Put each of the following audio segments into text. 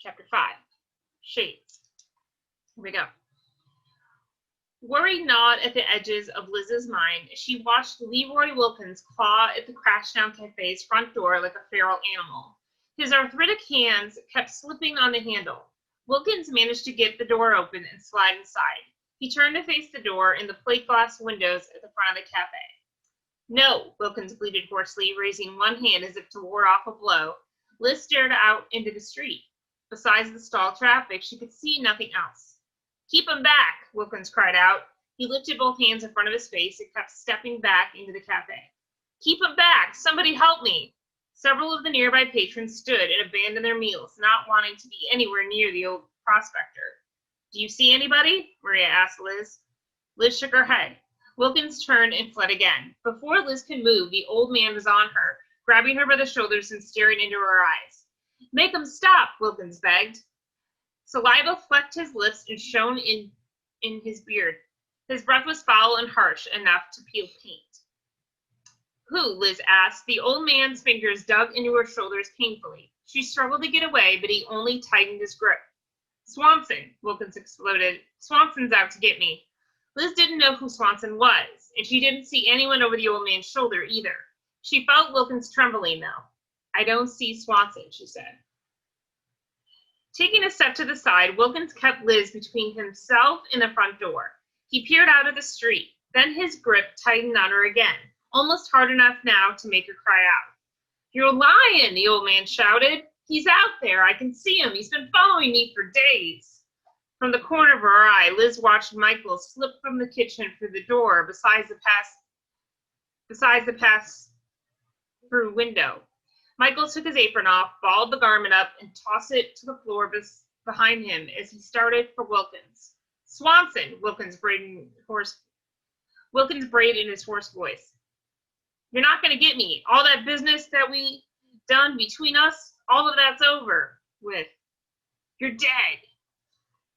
Chapter 5. Shades. Here we go. Worry gnawed at the edges of Liz's mind as she watched Leroy Wilkins claw at the Crashdown Cafe's front door like a feral animal. His arthritic hands kept slipping on the handle. Wilkins managed to get the door open and slide inside. He turned to face the door and the plate glass windows at the front of the cafe. No, Wilkins bleated hoarsely, raising one hand as if to ward off a blow. Liz stared out into the street. Besides the stalled traffic, she could see nothing else. Keep him back, Wilkins cried out. He lifted both hands in front of his face and kept stepping back into the cafe. Keep him back! Somebody help me! Several of the nearby patrons stood and abandoned their meals, not wanting to be anywhere near the old prospector. Do you see anybody? Maria asked Liz. Liz shook her head. Wilkins turned and fled again. Before Liz could move, the old man was on her, grabbing her by the shoulders and staring into her eyes. Make him stop, Wilkins begged. Saliva flecked his lips and shone in his beard. His breath was foul and harsh enough to peel paint. Who? Liz asked. The old man's fingers dug into her shoulders painfully. She struggled to get away, but he only tightened his grip. Swanson, Wilkins exploded. Swanson's out to get me. Liz didn't know who Swanson was, and she didn't see anyone over the old man's shoulder either. She felt Wilkins trembling, though. I don't see Swanson, she said. Taking a step to the side, Wilkins kept Liz between himself and the front door. He peered out at the street. Then his grip tightened on her again, almost hard enough now to make her cry out. You're lying, the old man shouted. He's out there. I can see him. He's been following me for days. From the corner of her eye, Liz watched Michael slip from the kitchen through the door beside the pass-through window. Michael took his apron off, balled the garment up, and tossed it to the floor behind him as he started for Wilkins. Swanson, Wilkins brayed in his hoarse voice. You're not going to get me. All that business that we done between us, all of that's over with. You're dead.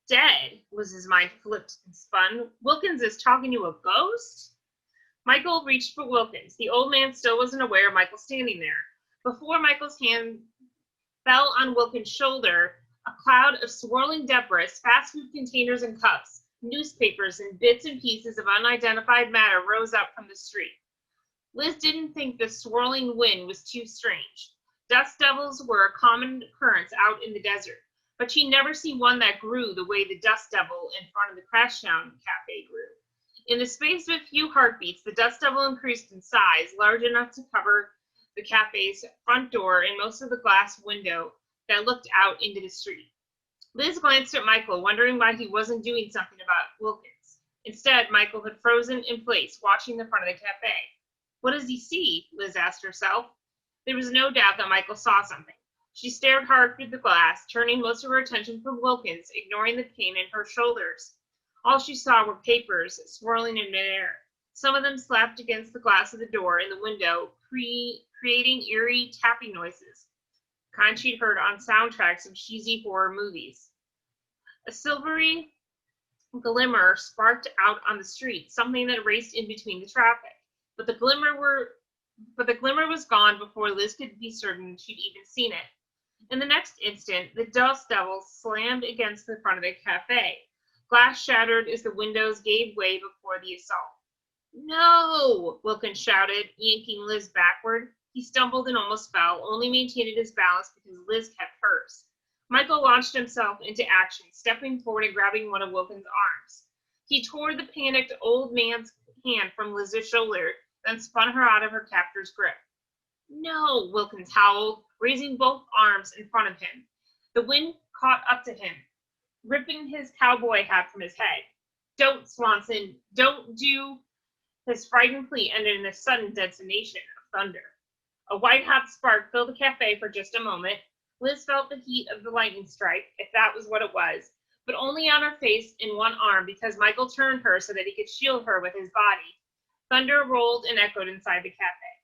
Dead? Liz's mind flipped and spun. Wilkins is talking to a ghost? Michael reached for Wilkins. The old man still wasn't aware of Michael standing there. Before Michael's hand fell on Wilkins' shoulder, a cloud of swirling debris, fast food containers and cups, newspapers, and bits and pieces of unidentified matter rose up from the street. Liz didn't think the swirling wind was too strange. Dust devils were a common occurrence out in the desert, but she'd never seen one that grew the way the dust devil in front of the Crashdown Cafe grew. In the space of a few heartbeats, the dust devil increased in size, large enough to cover the cafe's front door and most of the glass window that looked out into the street. Liz glanced at Michael, wondering why he wasn't doing something about Wilkins. Instead, Michael had frozen in place, watching the front of the cafe. What does he see? Liz asked herself. There was no doubt that Michael saw something. She stared hard through the glass, turning most of her attention from Wilkins, ignoring the pain in her shoulders. All she saw were papers swirling in midair. Some of them slapped against the glass of the door and the window, creating eerie tapping noises, kind she'd heard on soundtracks of cheesy horror movies. A silvery glimmer sparked out on the street, something that raced in between the traffic. But the glimmer was gone before Liz could be certain she'd even seen it. In the next instant, the dust devil slammed against the front of the cafe. Glass shattered as the windows gave way before the assault. No! Wilkins shouted, yanking Liz backward. He stumbled and almost fell, only maintaining his balance because Liz kept hers. Michael launched himself into action, stepping forward and grabbing one of Wilkins' arms. He tore the panicked old man's hand from Liz's shoulder, then spun her out of her captor's grip. No, Wilkins howled, raising both arms in front of him. The wind caught up to him, ripping his cowboy hat from his head. Don't, Swanson, don't do... His frightened plea ended in a sudden detonation of thunder. A white-hot spark filled the cafe for just a moment. Liz felt the heat of the lightning strike, if that was what it was, but only on her face and one arm because Michael turned her so that he could shield her with his body. Thunder rolled and echoed inside the cafe.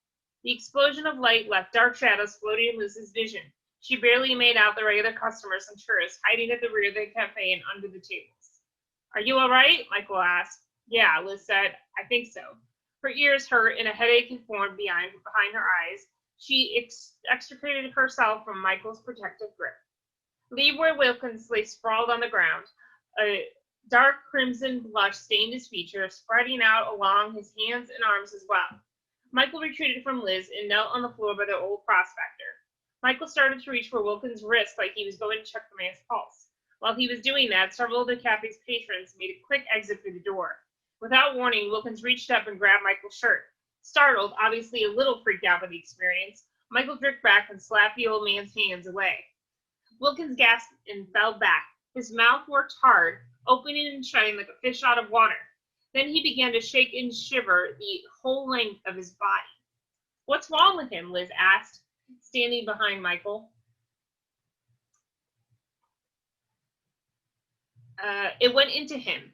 The explosion of light left dark shadows floating in Liz's vision. She barely made out the regular customers and tourists hiding at the rear of the cafe and under the tables. Are you all right? Michael asked. Yeah, Liz said. I think so. Her ears hurt and a headache had formed behind her eyes. She extricated herself from Michael's protective grip. Leroy Wilkins lay sprawled on the ground. A dark crimson blush stained his features, spreading out along his hands and arms as well. Michael retreated from Liz and knelt on the floor by the old prospector. Michael started to reach for Wilkins' wrist like he was going to check the man's pulse. While he was doing that, several of the cafe's patrons made a quick exit through the door. Without warning, Wilkins reached up and grabbed Michael's shirt. Startled, obviously a little freaked out by the experience, Michael jerked back and slapped the old man's hands away. Wilkins gasped and fell back. His mouth worked hard, opening and shutting like a fish out of water. Then he began to shake and shiver the whole length of his body. "What's wrong with him?" Liz asked, standing behind Michael. It went into him,"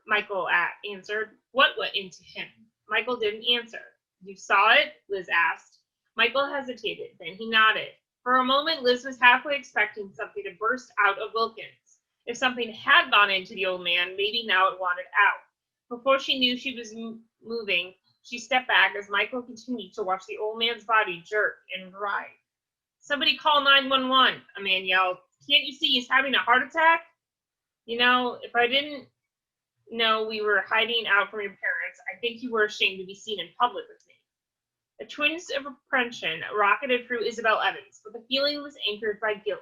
Michael answered. "What went into him?" Michael didn't answer. "You saw it?" Liz asked. Michael hesitated, then he nodded. For a moment, Liz was halfway expecting something to burst out of Wilkins. If something had gone into the old man, maybe now it wanted out. Before she knew she was moving, she stepped back as Michael continued to watch the old man's body jerk and writhe. "Somebody call 911, a man yelled. "Can't you see he's having a heart attack? You know, if I didn't know we were hiding out from your parents, I think you were ashamed to be seen in public with me." A twinge of apprehension rocketed through Isabel Evans, but the feeling was anchored by guilt.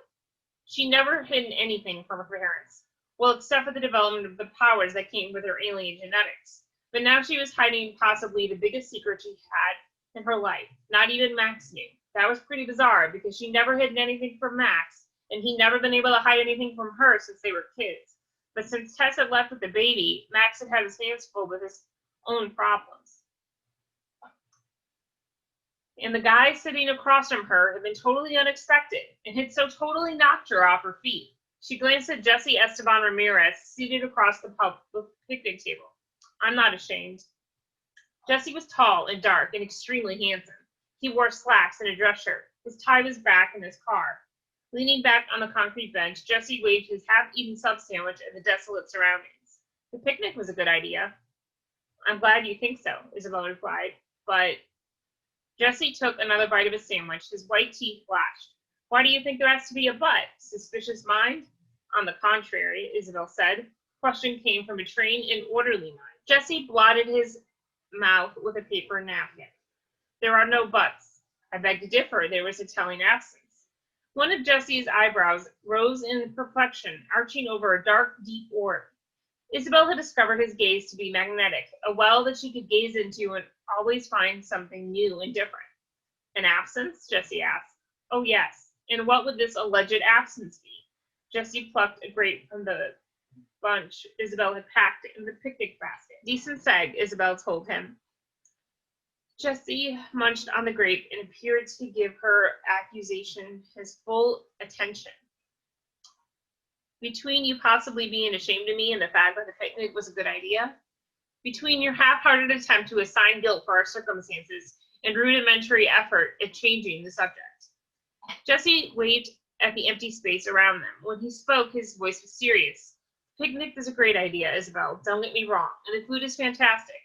She never hidden anything from her parents, well, except for the development of the powers that came with her alien genetics. But now she was hiding possibly the biggest secret she had in her life. Not even Max knew. That was pretty bizarre, because she never hidden anything from Max, and he'd never been able to hide anything from her since they were kids. But since Tess had left with the baby, Max had his hands full with his own problems. And the guy sitting across from her had been totally unexpected, and had so totally knocked her off her feet. She glanced at Jesse Esteban Ramirez, seated across the picnic table. "I'm not ashamed." Jesse was tall and dark and extremely handsome. He wore slacks and a dress shirt. His tie was back in his car. Leaning back on the concrete bench, Jesse waved his half-eaten sub sandwich at the desolate surroundings. "The picnic was a good idea." "I'm glad you think so," Isabel replied, "but..." Jesse took another bite of his sandwich. His white teeth flashed. "Why do you think there has to be a but? Suspicious mind?" "On the contrary," Isabel said. The question came from a trained and orderly mind. Jesse blotted his mouth with a paper napkin. "There are no buts." "I beg to differ. There was a telling absence." One of Jesse's eyebrows rose in perplexion, arching over a dark, deep orb. Isabel had discovered his gaze to be magnetic, a well that she could gaze into and always find something new and different. "An absence?" Jesse asked. "Oh, yes. And what would this alleged absence be?" Jesse plucked a grape from the bunch Isabel had packed in the picnic basket. "Decent seg," Isabel told him. Jesse munched on the grape and appeared to give her accusation his full attention. "Between you possibly being ashamed of me and the fact that the picnic was a good idea? Between your half-hearted attempt to assign guilt for our circumstances and rudimentary effort at changing the subject?" Jesse waved at the empty space around them. When he spoke, his voice was serious. "The picnic is a great idea, Isabel. Don't get me wrong. And the food is fantastic.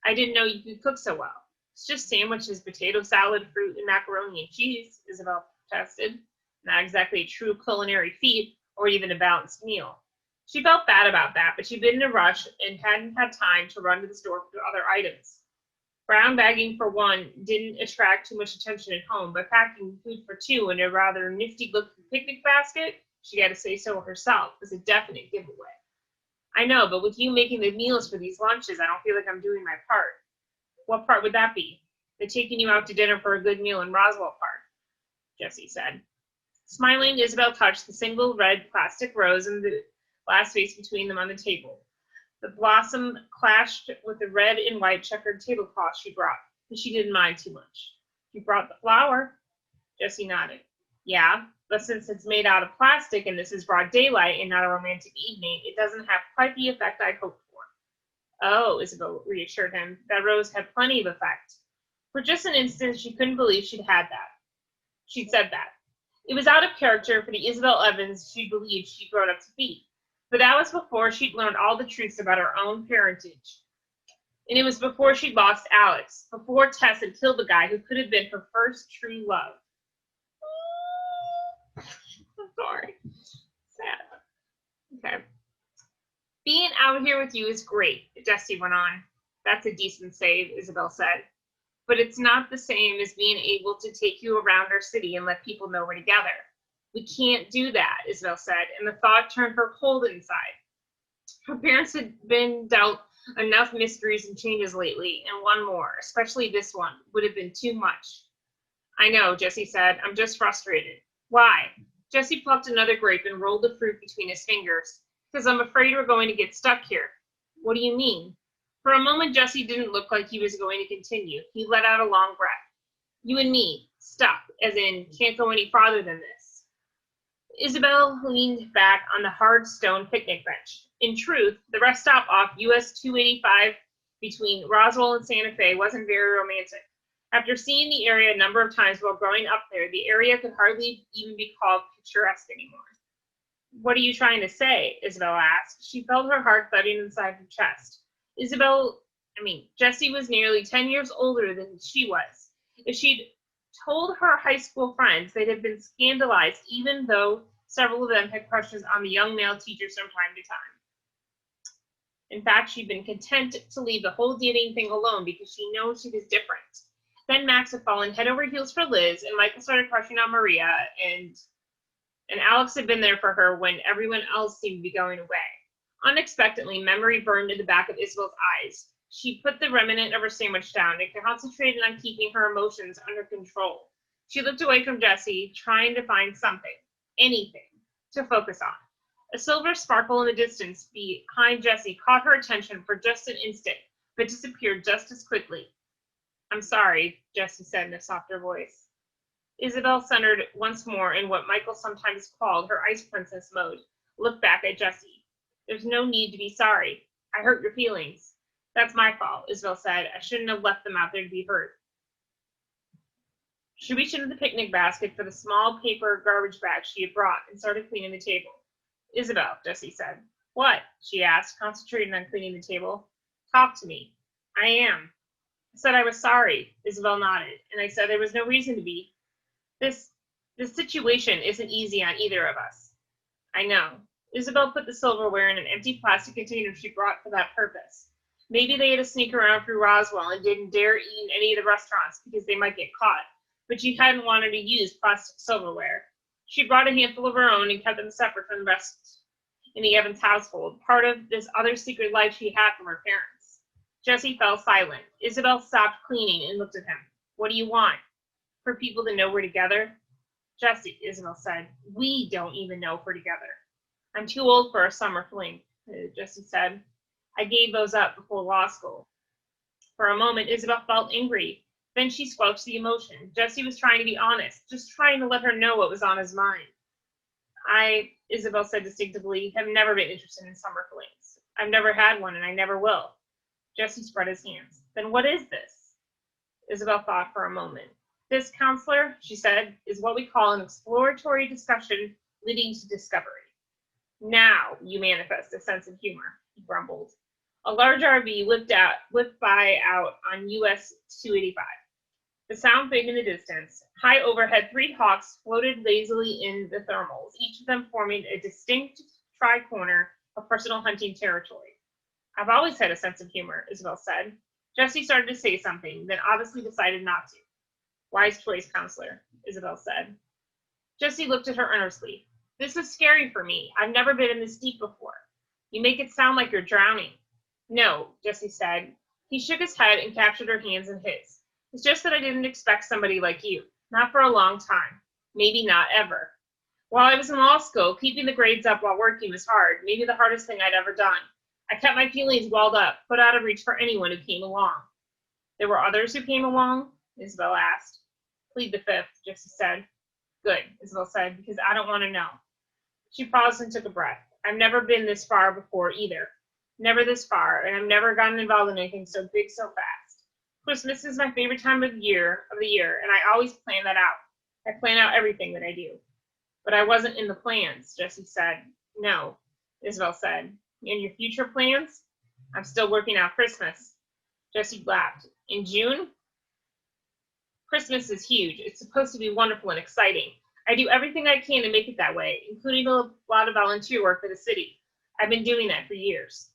I didn't know you could cook so well." "It's just sandwiches, potato salad, fruit, and macaroni and cheese," Isabel protested. "Not exactly a true culinary feat, or even a balanced meal." She felt bad about that, but she'd been in a rush and hadn't had time to run to the store for other items. Brown bagging for one didn't attract too much attention at home, but packing food for two in a rather nifty-looking picnic basket, she had to say so herself, was a definite giveaway. "I know, but with you making the meals for these lunches, I don't feel like I'm doing my part." "What part would that be?" "The taking you out to dinner for a good meal in Roswell part," Jesse said. Smiling, Isabel touched the single red plastic rose and the glass vase between them on the table. The blossom clashed with the red and white checkered tablecloth she brought, but she didn't mind too much. "You brought the flower?" Jesse nodded. "Yeah, but since it's made out of plastic and this is broad daylight and not a romantic evening, it doesn't have quite the effect I'd hoped for." "Oh," Isabel reassured him, "that rose had plenty of effect." For just an instant, she couldn't believe she'd said that. It was out of character for the Isabel Evans she believed she'd grown up to be. But that was before she'd learned all the truths about her own parentage. And it was before she'd lost Alex, before Tess had killed the guy who could have been her first true love. I'm sorry. Out here with you is great, Jesse went on. That's a decent save, Isabel said. But it's not the same as being able to take you around our city and let people know we're together. We can't do that, Isabel said, and the thought turned her cold inside. Her parents had been dealt enough mysteries and changes lately, and one more, especially this one, would have been too much. I know, Jesse said. I'm just frustrated. Why? Jesse plucked another grape and rolled the fruit between his fingers. Because I'm afraid we're going to get stuck here. What do you mean? For a moment, Jesse didn't look like he was going to continue. He let out a long breath. You and me, stuck, as in, can't go any farther than this. Isabel leaned back on the hard stone picnic bench. In truth, the rest stop off US 285 between Roswell and Santa Fe wasn't very romantic. After seeing the area a number of times while growing up there, the area could hardly even be called picturesque anymore. What are you trying to say? Isabel asked. She felt her heart thudding inside her chest. Jessie was nearly 10 years older than she was. If she'd told her high school friends, they'd have been scandalized, even though several of them had crushes on the young male teachers from time to time. In fact, she'd been content to leave the whole dating thing alone because she knows she was different. Then Max had fallen head over heels for Liz, and Michael started crushing on Maria, and Alex had been there for her when everyone else seemed to be going away. Unexpectedly, memory burned in the back of Isabel's eyes. She put the remnant of her sandwich down and concentrated on keeping her emotions under control. She looked away from Jesse, trying to find something, anything, to focus on. A silver sparkle in the distance behind Jesse caught her attention for just an instant, but disappeared just as quickly. I'm sorry, Jesse said in a softer voice. Isabel centered once more in what Michael sometimes called her ice princess mode, looked back at Jesse. There's no need to be sorry. I hurt your feelings. That's my fault, Isabel said. I shouldn't have left them out there to be hurt. She reached into the picnic basket for the small paper garbage bag she had brought and started cleaning the table. Isabel, Jesse said. What? She asked, concentrating on cleaning the table. Talk to me. I am. I said I was sorry, Isabel nodded, and I said there was no reason to be. This situation isn't easy on either of us. I know. Isabel put the silverware in an empty plastic container she brought for that purpose. Maybe they had to sneak around through Roswell and didn't dare eat in any of the restaurants because they might get caught, but she hadn't wanted to use plastic silverware. She brought a handful of her own and kept them separate from the rest in the Evans household, part of this other secret life she had from her parents. Jesse fell silent. Isabel stopped cleaning and looked at him. What do you want? For people to know we're together? Jesse, Isabel said, we don't even know if we're together. I'm too old for a summer fling, Jesse said. I gave those up before law school. For a moment, Isabel felt angry. Then she squelched the emotion. Jesse was trying to be honest, just trying to let her know what was on his mind. I, Isabel said distinctively, have never been interested in summer flings. I've never had one, and I never will. Jesse spread his hands. Then what is this? Isabel thought for a moment. This, counselor, she said, is what we call an exploratory discussion leading to discovery. Now you manifest a sense of humor, he grumbled. A large RV whipped by out on US 285. The sound big in the distance. High overhead, 3 hawks floated lazily in the thermals, each of them forming a distinct tri-corner of personal hunting territory. I've always had a sense of humor, Isabel said. Jesse started to say something, then obviously decided not to. Wise choice, counselor, Isabel said. Jesse looked at her earnestly. This is scary for me. I've never been in this deep before. You make it sound like you're drowning. No, Jesse said. He shook his head and captured her hands in his. It's just that I didn't expect somebody like you. Not for a long time. Maybe not ever. While I was in law school, keeping the grades up while working was hard, maybe the hardest thing I'd ever done. I kept my feelings walled up, put out of reach for anyone who came along. There were others who came along? Isabel asked. Plead the fifth, Jesse said. Good, Isabel said, because I don't want to know. She paused and took a breath. I've never been this far before either. Never this far, and I've never gotten involved in anything so big so fast. Christmas is my favorite time of the year, and I always plan that out. I plan out everything that I do. But I wasn't in the plans, Jesse said. No, Isabel said. In your future plans? I'm still working out Christmas. Jesse laughed. In June? Christmas is huge. It's supposed to be wonderful and exciting. I do everything I can to make it that way, including a lot of volunteer work for the city. I've been doing that for years.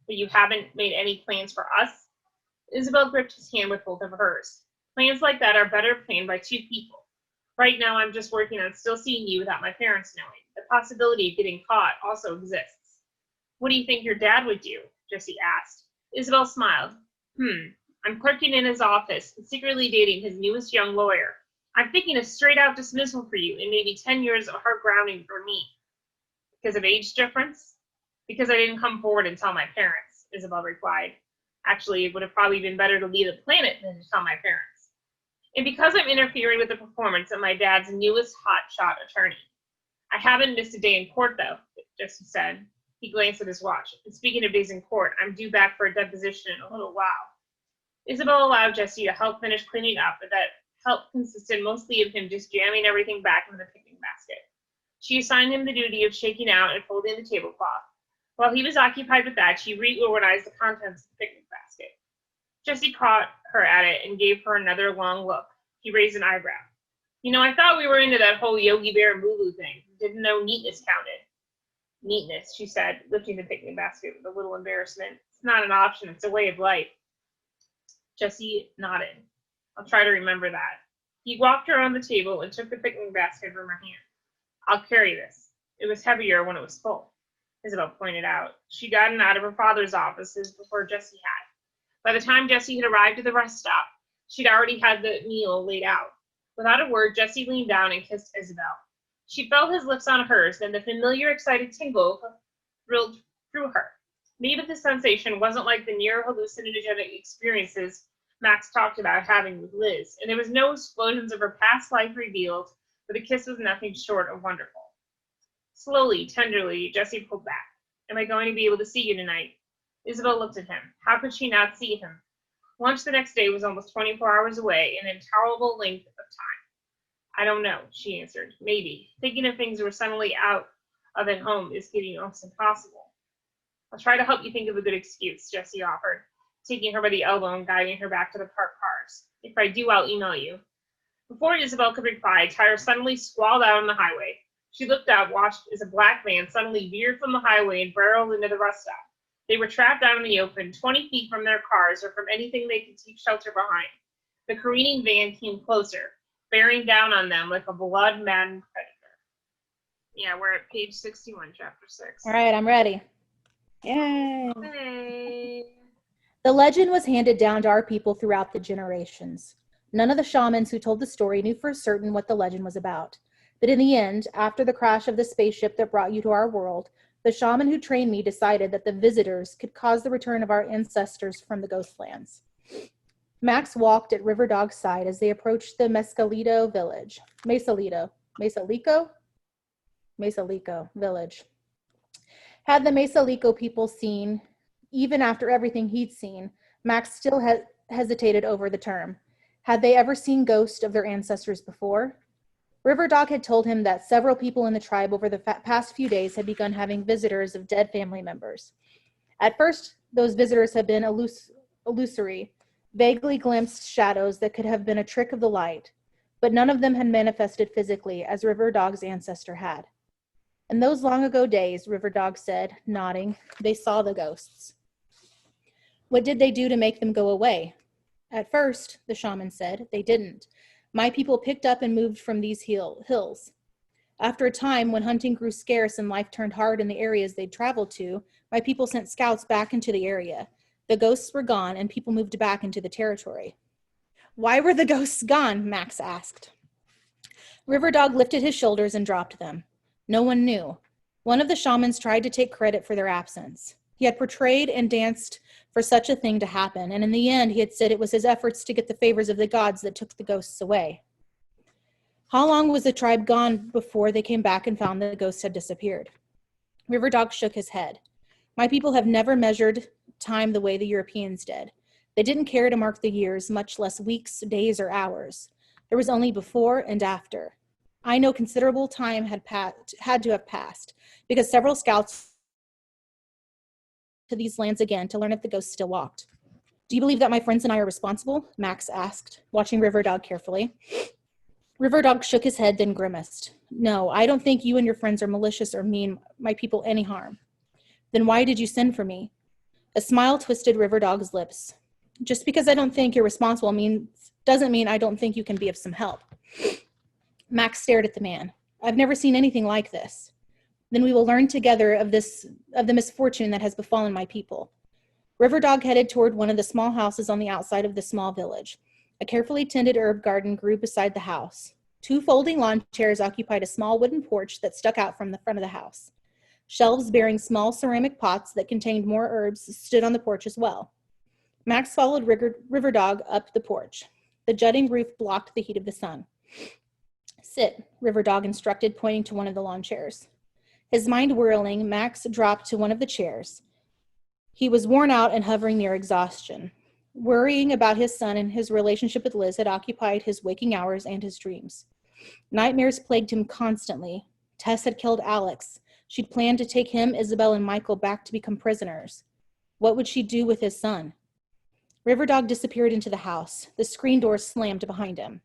But you haven't made any plans for us? Isabel gripped his hand with both of hers. Plans like that are better planned by two people. Right now, I'm just working on still seeing you without my parents knowing. The possibility of getting caught also exists. What do you think your dad would do? Jessie asked. Isabel smiled. I'm clerking in his office and secretly dating his newest young lawyer. I'm thinking of straight-out dismissal for you and maybe 10 years of hard grounding for me. Because of age difference? Because I didn't come forward and tell my parents, Isabel replied. Actually, it would have probably been better to leave the planet than to tell my parents. And because I'm interfering with the performance of my dad's newest hotshot attorney. I haven't missed a day in court, though, Jessie said. He glanced at his watch. And speaking of days in court, I'm due back for a deposition in a little while. Isabel allowed Jessie to help finish cleaning up, but that help consisted mostly of him just jamming everything back into the picnic basket. She assigned him the duty of shaking out and folding the tablecloth. While he was occupied with that, she reorganized the contents of the picnic basket. Jessie caught her at it and gave her another long look. He raised an eyebrow. I thought we were into that whole Yogi Bear and Moo thing. Didn't know neatness counted. Neatness, she said, lifting the picnic basket with a little embarrassment. It's not an option, it's a way of life. Jessie nodded. I'll try to remember that. He walked around the table and took the picnic basket from her hand. I'll carry this. It was heavier when it was full, Isabel pointed out. She'd gotten out of her father's offices before Jessie had. By the time Jessie had arrived at the rest stop, she'd already had the meal laid out. Without a word, Jessie leaned down and kissed Isabel. She felt his lips on hers, then the familiar, excited tingle thrilled through her. Maybe the sensation wasn't like the near hallucinogenic experiences Max talked about having with Liz, and there was no explosions of her past life revealed, but the kiss was nothing short of wonderful. Slowly, tenderly, Jessie pulled back. Am I going to be able to see you tonight? Isabel looked at him. How could she not see him? Lunch the next day was almost 24 hours away, an intolerable length of time. I don't know, she answered. Maybe. Thinking of things we're suddenly out of at home is getting almost impossible. I'll try to help you think of a good excuse, Jessie offered, taking her by the elbow and guiding her back to the parked cars. If I do, I'll email you. Before Isabel could reply, a tire suddenly squalled out on the highway. She looked out, watched as a black van suddenly veered from the highway and barreled into the rest stop. They were trapped out in the open, 20 feet from their cars or from anything they could take shelter behind. The careening van came closer, bearing down on them like a blood-maddened predator. Yeah, we're at page 61, chapter 6. All right, I'm ready. Yay! Hey. The legend was handed down to our people throughout the generations. None of the shamans who told the story knew for certain what the legend was about. But in the end, after the crash of the spaceship that brought you to our world, the shaman who trained me decided that the visitors could cause the return of our ancestors from the Ghostlands. Max walked at River Dog's side as they approached the Mescalito village. Mesalico village. Had the Mesalico people seen, even after everything he'd seen, Max still hesitated over the term. Had they ever seen ghosts of their ancestors before? River Dog had told him that several people in the tribe over the past few days had begun having visitors of dead family members. At first, those visitors had been illusory, vaguely glimpsed shadows that could have been a trick of the light, but none of them had manifested physically as River Dog's ancestor had. In those long ago days, River Dog said, nodding, they saw the ghosts. What did they do to make them go away? At first, the shaman said, they didn't. My people picked up and moved from these hills. After a time, when hunting grew scarce and life turned hard in the areas they'd traveled to, my people sent scouts back into the area. The ghosts were gone, and people moved back into the territory. Why were the ghosts gone? Max asked. River Dog lifted his shoulders and dropped them. No one knew. One of the shamans tried to take credit for their absence. He had portrayed and danced for such a thing to happen, and in the end, he had said it was his efforts to get the favors of the gods that took the ghosts away. How long was the tribe gone before they came back and found the ghosts had disappeared? River Dog shook his head. My people have never measured time the way the Europeans did. They didn't care to mark the years, much less weeks, days, or hours. There was only before and after. I know considerable time had to have passed, because several scouts to these lands again to learn if the ghosts still walked. Do you believe that my friends and I are responsible? Max asked, watching River Dog carefully. River Dog shook his head, then grimaced. No, I don't think you and your friends are malicious or mean my people any harm. Then why did you send for me? A smile twisted River Dog's lips. Just because I don't think you're responsible doesn't mean I don't think you can be of some help. Max stared at the man. I've never seen anything like this. Then we will learn together of the misfortune that has befallen my people. River Dog headed toward one of the small houses on the outside of the small village. A carefully tended herb garden grew beside the house. 2 folding lawn chairs occupied a small wooden porch that stuck out from the front of the house. Shelves bearing small ceramic pots that contained more herbs stood on the porch as well. Max followed River Dog up the porch. The jutting roof blocked the heat of the sun. Sit, River Dog instructed, pointing to one of the lawn chairs. His mind whirling, Max dropped to one of the chairs. He was worn out and hovering near exhaustion. Worrying about his son and his relationship with Liz had occupied his waking hours and his dreams. Nightmares plagued him constantly. Tess had killed Alex. She'd planned to take him, Isabel, and Michael back to become prisoners. What would she do with his son? River Dog disappeared into the house. The screen door slammed behind him.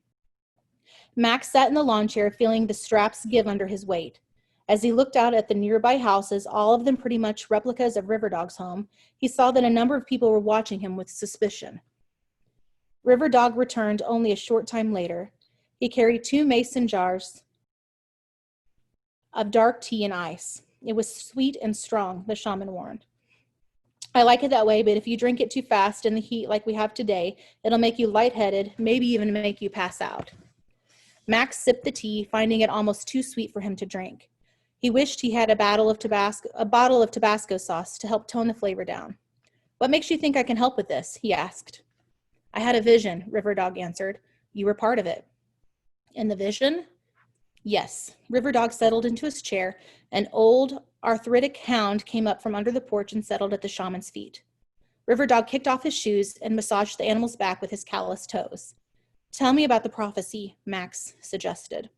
Max sat in the lawn chair, feeling the straps give under his weight. As he looked out at the nearby houses, all of them pretty much replicas of River Dog's home, he saw that a number of people were watching him with suspicion. River Dog returned only a short time later. He carried 2 mason jars of dark tea and ice. It was sweet and strong, the shaman warned. I like it that way, but if you drink it too fast in the heat like we have today, it'll make you lightheaded, maybe even make you pass out. Max sipped the tea, finding it almost too sweet for him to drink. He wished he had a bottle of Tabasco sauce to help tone the flavor down. What makes you think I can help with this? He asked. I had a vision, River Dog answered. You were part of it. And the vision? Yes. River Dog settled into his chair. An old, arthritic hound came up from under the porch and settled at the shaman's feet. River Dog kicked off his shoes and massaged the animal's back with his calloused toes. Tell me about the prophecy, Max suggested.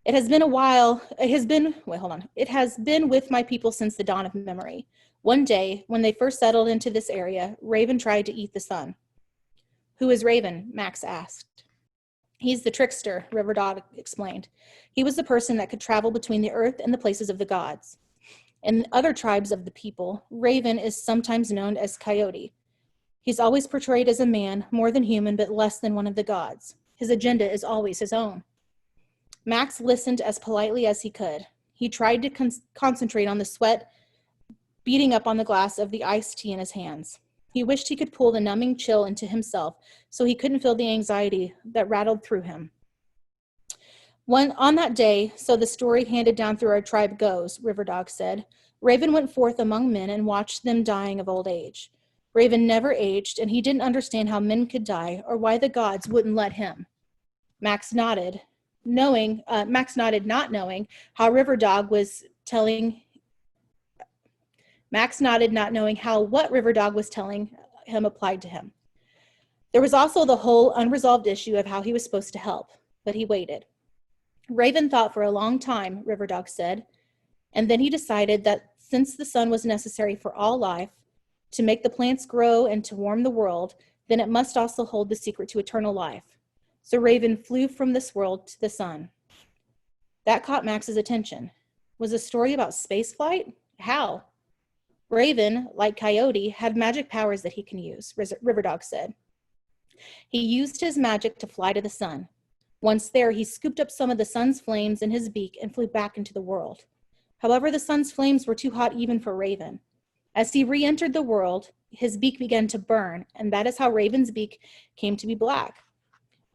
It has been with my people since the dawn of memory. One day, when they first settled into this area, Raven tried to eat the sun. Who is Raven? Max asked. He's the trickster, River Dog explained. He was the person that could travel between the earth and the places of the gods. In other tribes of the people, Raven is sometimes known as Coyote. He's always portrayed as a man, more than human, but less than one of the gods. His agenda is always his own. Max listened as politely as he could. He tried to concentrate on the sweat beating up on the glass of the iced tea in his hands. He wished he could pull the numbing chill into himself so he couldn't feel the anxiety that rattled through him. On that day, so the story handed down through our tribe goes, River Dog said, Raven went forth among men and watched them dying of old age. Raven never aged, and he didn't understand how men could die or why the gods wouldn't let him. Max nodded, not knowing how what River Dog was telling him applied to him. There was also the whole unresolved issue of how he was supposed to help, but he waited. Raven thought for a long time, River Dog said, and then he decided that since the sun was necessary for all life, to make the plants grow and to warm the world, then it must also hold the secret to eternal life. So Raven flew from this world to the sun. That caught Max's attention. Was the story about spaceflight? How? Raven, like Coyote, had magic powers that he can use, River Dog said. He used his magic to fly to the sun. Once there, he scooped up some of the sun's flames in his beak and flew back into the world. However, the sun's flames were too hot even for Raven. As he re-entered the world, his beak began to burn, and that is how Raven's beak came to be black.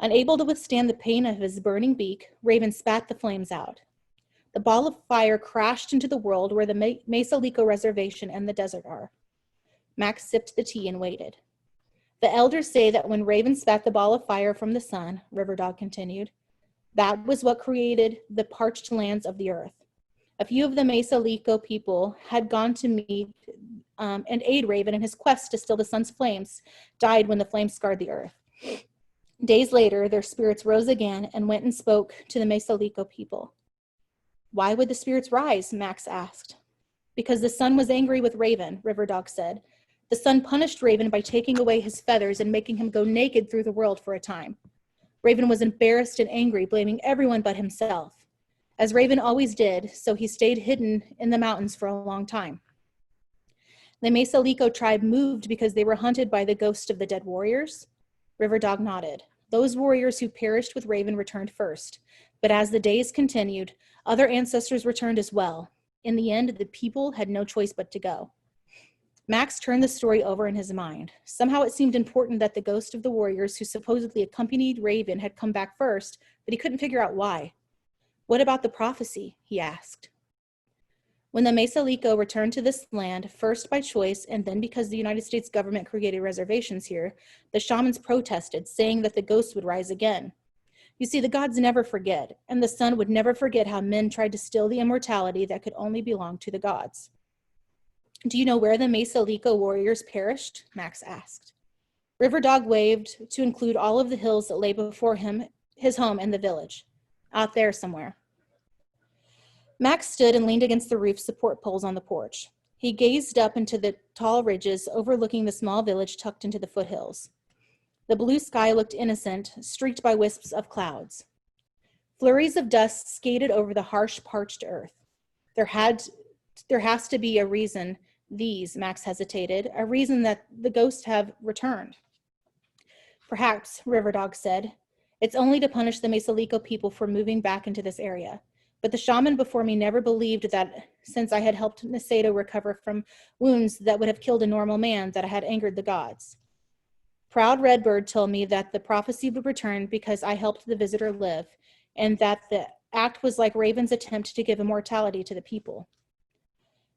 Unable to withstand the pain of his burning beak, Raven spat the flames out. The ball of fire crashed into the world where the Mesa Lico Reservation and the desert are. Max sipped the tea and waited. The elders say that when Raven spat the ball of fire from the sun, River Dog continued, that was what created the parched lands of the earth. A few of the Mesa Lico people had gone to meet and aid Raven in his quest to still the sun's flames, died when the flames scarred the earth. Days later, their spirits rose again and went and spoke to the Mesa Lico people. Why would the spirits rise? Max asked. Because the sun was angry with Raven, River Dog said. The sun punished Raven by taking away his feathers and making him go naked through the world for a time. Raven was embarrassed and angry, blaming everyone but himself. As Raven always did, so he stayed hidden in the mountains for a long time. The Mesa Lico tribe moved because they were hunted by the ghost of the dead warriors? River Dog nodded. Those warriors who perished with Raven returned first. But as the days continued, other ancestors returned as well. In the end, the people had no choice but to go. Max turned the story over in his mind. Somehow it seemed important that the ghost of the warriors who supposedly accompanied Raven had come back first, but he couldn't figure out why. What about the prophecy? He asked. When the Mesa Lico returned to this land, first by choice and then because the United States government created reservations here, the shamans protested, saying that the ghost would rise again. You see, the gods never forget, and the sun would never forget how men tried to steal the immortality that could only belong to the gods. Do you know where the Mesa Lico warriors perished? Max asked. River Dog waved to include all of the hills that lay before him, his home and the village. Out there somewhere. Max stood and leaned against the roof support poles on the porch. He gazed up into the tall ridges overlooking the small village tucked into the foothills. The blue sky looked innocent, streaked by wisps of clouds. Flurries of dust skated over the harsh, parched earth. There has to be a reason Max hesitated, a reason that the ghosts have returned. Perhaps, River Dog said. It's only to punish the Mesa Lico people for moving back into this area. But the shaman before me never believed that since I had helped Nasedo recover from wounds that would have killed a normal man, that I had angered the gods. Proud Redbird told me that the prophecy would return because I helped the visitor live, and that the act was like Raven's attempt to give immortality to the people.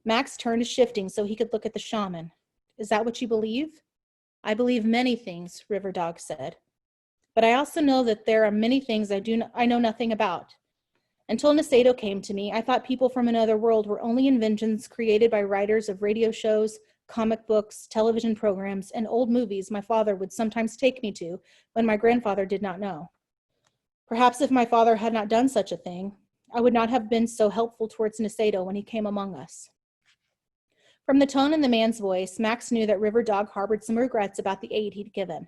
Max turned to shifting so he could look at the shaman. Is that what you believe? I believe many things, River Dog said. But I also know that there are many things I know nothing about. Until Nasedo came to me, I thought people from another world were only inventions created by writers of radio shows, comic books, television programs, and old movies my father would sometimes take me to when my grandfather did not know. Perhaps if my father had not done such a thing, I would not have been so helpful towards Nasedo when he came among us. From the tone in the man's voice, Max knew that River Dog harbored some regrets about the aid he'd given.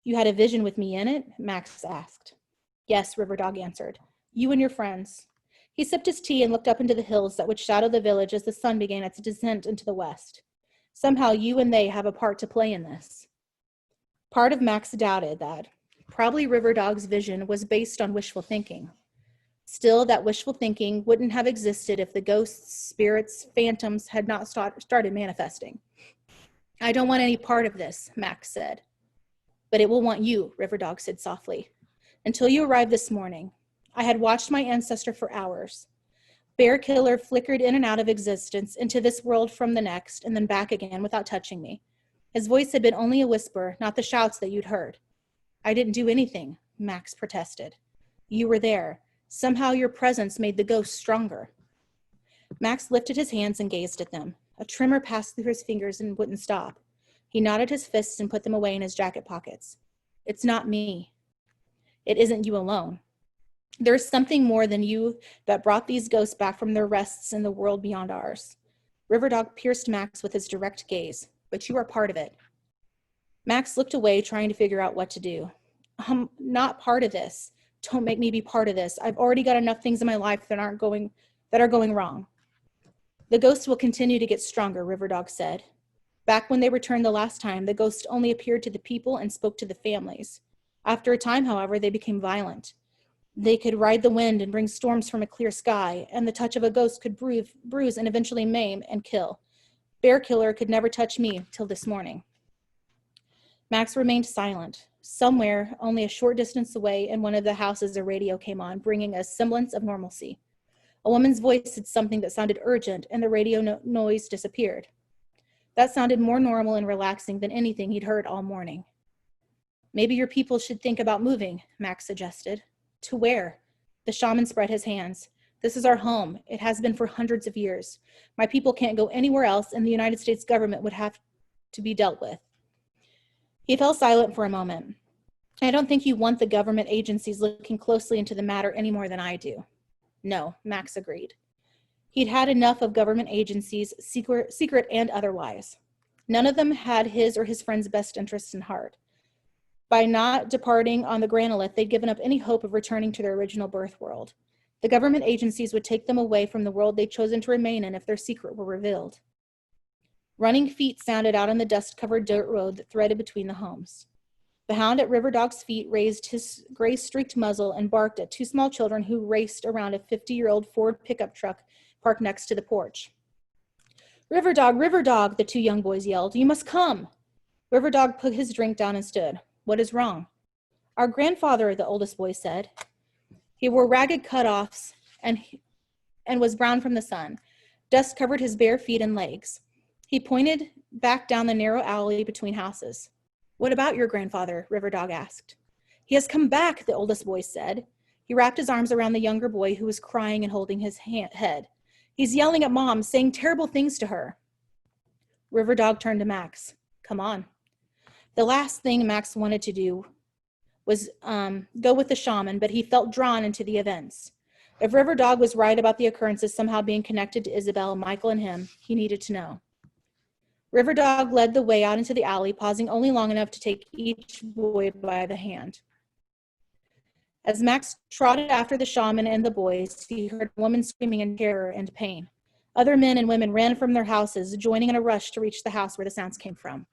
You had a vision with me in it? Max asked. Yes, River Dog answered. You and your friends. He sipped his tea and looked up into the hills that would shadow the village as the sun began its descent into the west. Somehow you and they have a part to play in this. Part of Max doubted that. Probably River Dog's vision was based on wishful thinking. Still, that wishful thinking wouldn't have existed if the ghosts, spirits, phantoms had not started manifesting. I don't want any part of this, Max said. But it will want you, River Dog said softly. Until you arrived this morning. I had watched my ancestor for hours. Bear Killer flickered in and out of existence, into this world from the next, and then back again without touching me. His voice had been only a whisper, not the shouts that you'd heard. I didn't do anything, Max protested. You were there. Somehow your presence made the ghost stronger. Max lifted his hands and gazed at them. A tremor passed through his fingers and wouldn't stop. He knotted his fists and put them away in his jacket pockets. It's not me. It isn't you alone. There's something more than you that brought these ghosts back from their rests in the world beyond ours. River Dog pierced Max with his direct gaze, but you are part of it. Max looked away, trying to figure out what to do. I'm not part of this. Don't make me be part of this. I've already got enough things in my life that are going wrong. The ghosts will continue to get stronger, River Dog said. Back when they returned the last time, the ghosts only appeared to the people and spoke to the families. After a time, however, they became violent. They could ride the wind and bring storms from a clear sky, and the touch of a ghost could bruise and eventually maim and kill. Bear Killer could never touch me till this morning. Max remained silent. Somewhere, only a short distance away in one of the houses, a radio came on, bringing a semblance of normalcy. A woman's voice said something that sounded urgent, and the radio noise disappeared. That sounded more normal and relaxing than anything he'd heard all morning. Maybe your people should think about moving, Max suggested. To where? The shaman spread his hands. This is our home. It has been for hundreds of years. My people can't go anywhere else, and the United States government would have to be dealt with. He fell silent for a moment. I don't think you want the government agencies looking closely into the matter any more than I do. No, Max agreed. He'd had enough of government agencies, secret and otherwise. None of them had his or his friends' best interests in heart. By not departing on the Granolith, they'd given up any hope of returning to their original birth world. The government agencies would take them away from the world they'd chosen to remain in if their secret were revealed. Running feet sounded out on the dust-covered dirt road that threaded between the homes. The hound at River Dog's feet raised his gray-streaked muzzle and barked at two small children who raced around a 50-year-old Ford pickup truck parked next to the porch. River Dog, the two young boys yelled. You must come. River Dog put his drink down and stood. What is wrong? Our grandfather, the oldest boy said. He wore ragged cutoffs and was brown from the sun. Dust covered his bare feet and legs. He pointed back down the narrow alley between houses. What about your grandfather? River Dog asked. He has come back, the oldest boy said. He wrapped his arms around the younger boy who was crying and holding his head. He's yelling at Mom, saying terrible things to her. River Dog turned to Max. Come on. The last thing Max wanted to do was go with the shaman, but he felt drawn into the events. If River Dog was right about the occurrences somehow being connected to Isabel, Michael, and him, he needed to know. River Dog led the way out into the alley, pausing only long enough to take each boy by the hand. As Max trotted after the shaman and the boys, he heard a woman screaming in terror and pain. Other men and women ran from their houses, joining in a rush to reach the house where the sounds came from.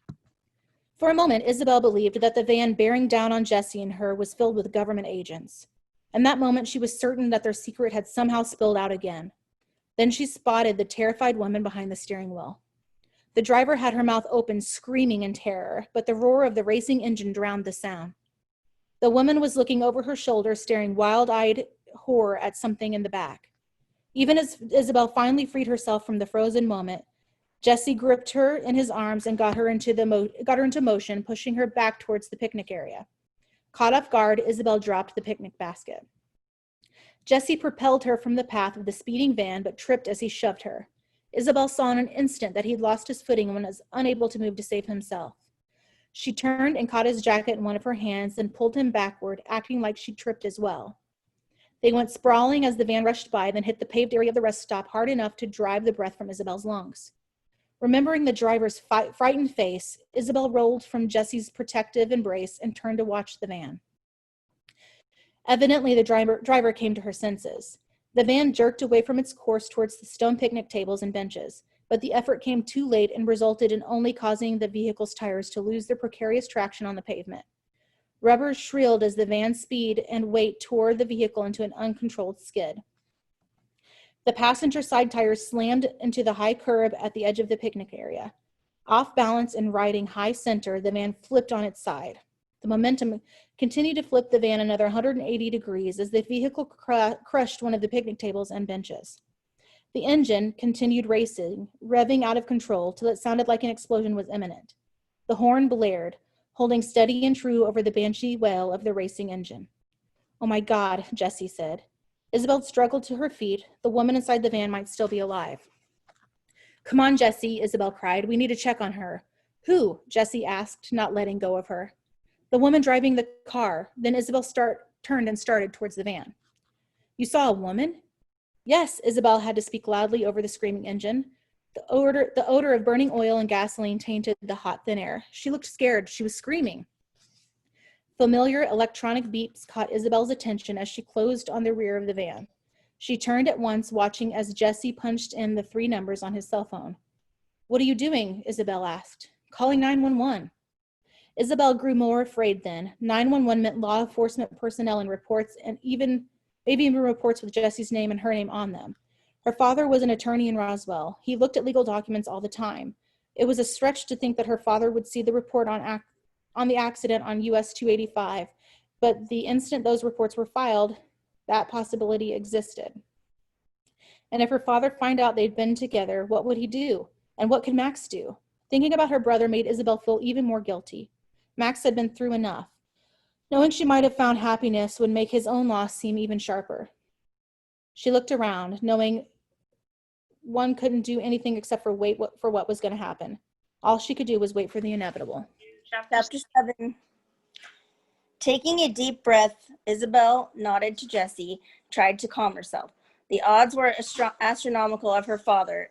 For a moment, Isabel believed that the van bearing down on Jesse and her was filled with government agents. In that moment, she was certain that their secret had somehow spilled out again. Then she spotted the terrified woman behind the steering wheel. The driver had her mouth open, screaming in terror, but the roar of the racing engine drowned the sound. The woman was looking over her shoulder, staring wild-eyed horror at something in the back. Even as Isabel finally freed herself from the frozen moment, Jesse gripped her in his arms and got her into motion, pushing her back towards the picnic area. Caught off guard, Isabel dropped the picnic basket. Jesse propelled her from the path of the speeding van, but tripped as he shoved her. Isabel saw in an instant that he'd lost his footing and was unable to move to save himself. She turned and caught his jacket in one of her hands and pulled him backward, acting like she tripped as well. They went sprawling as the van rushed by, then hit the paved area of the rest stop hard enough to drive the breath from Isabel's lungs. Remembering the driver's frightened face, Isabel rolled from Jesse's protective embrace and turned to watch the van. Evidently, the driver came to her senses. The van jerked away from its course towards the stone picnic tables and benches, but the effort came too late and resulted in only causing the vehicle's tires to lose their precarious traction on the pavement. Rubber shrilled as the van's speed and weight tore the vehicle into an uncontrolled skid. The passenger side tires slammed into the high curb at the edge of the picnic area. Off balance and riding high center, the van flipped on its side. The momentum continued to flip the van another 180 degrees as the vehicle crushed one of the picnic tables and benches. The engine continued racing, revving out of control till it sounded like an explosion was imminent. The horn blared, holding steady and true over the banshee wail of the racing engine. Oh my God, Jessie said. Isabel struggled to her feet. The woman inside the van might still be alive. Come on, Jessie, Isabel cried. We need to check on her. Who? Jessie asked, not letting go of her. The woman driving the car. Then Isabel turned and started towards the van. You saw a woman? Yes, Isabel had to speak loudly over the screaming engine. The odor of burning oil and gasoline tainted the hot, thin air. She looked scared. She was screaming. Familiar electronic beeps caught Isabel's attention as she closed on the rear of the van. She turned at once, watching as Jesse punched in the 3 numbers on his cell phone. What are you doing? Isabel asked. Calling 911. Isabel grew more afraid then. 911 meant law enforcement personnel and reports, and maybe even reports with Jesse's name and her name on them. Her father was an attorney in Roswell. He looked at legal documents all the time. It was a stretch to think that her father would see the report on the accident on US 285, but the instant those reports were filed, that possibility existed. And if her father found out they'd been together, what would he do? And what could Max do? Thinking about her brother made Isabel feel even more guilty. Max had been through enough. Knowing she might have found happiness would make his own loss seem even sharper. She looked around, knowing one couldn't do anything except for wait for what was going to happen. All she could do was wait for the inevitable. Chapter 7. Taking a deep breath, Isabel nodded to Jessie, tried to calm herself. The odds were astronomical of her father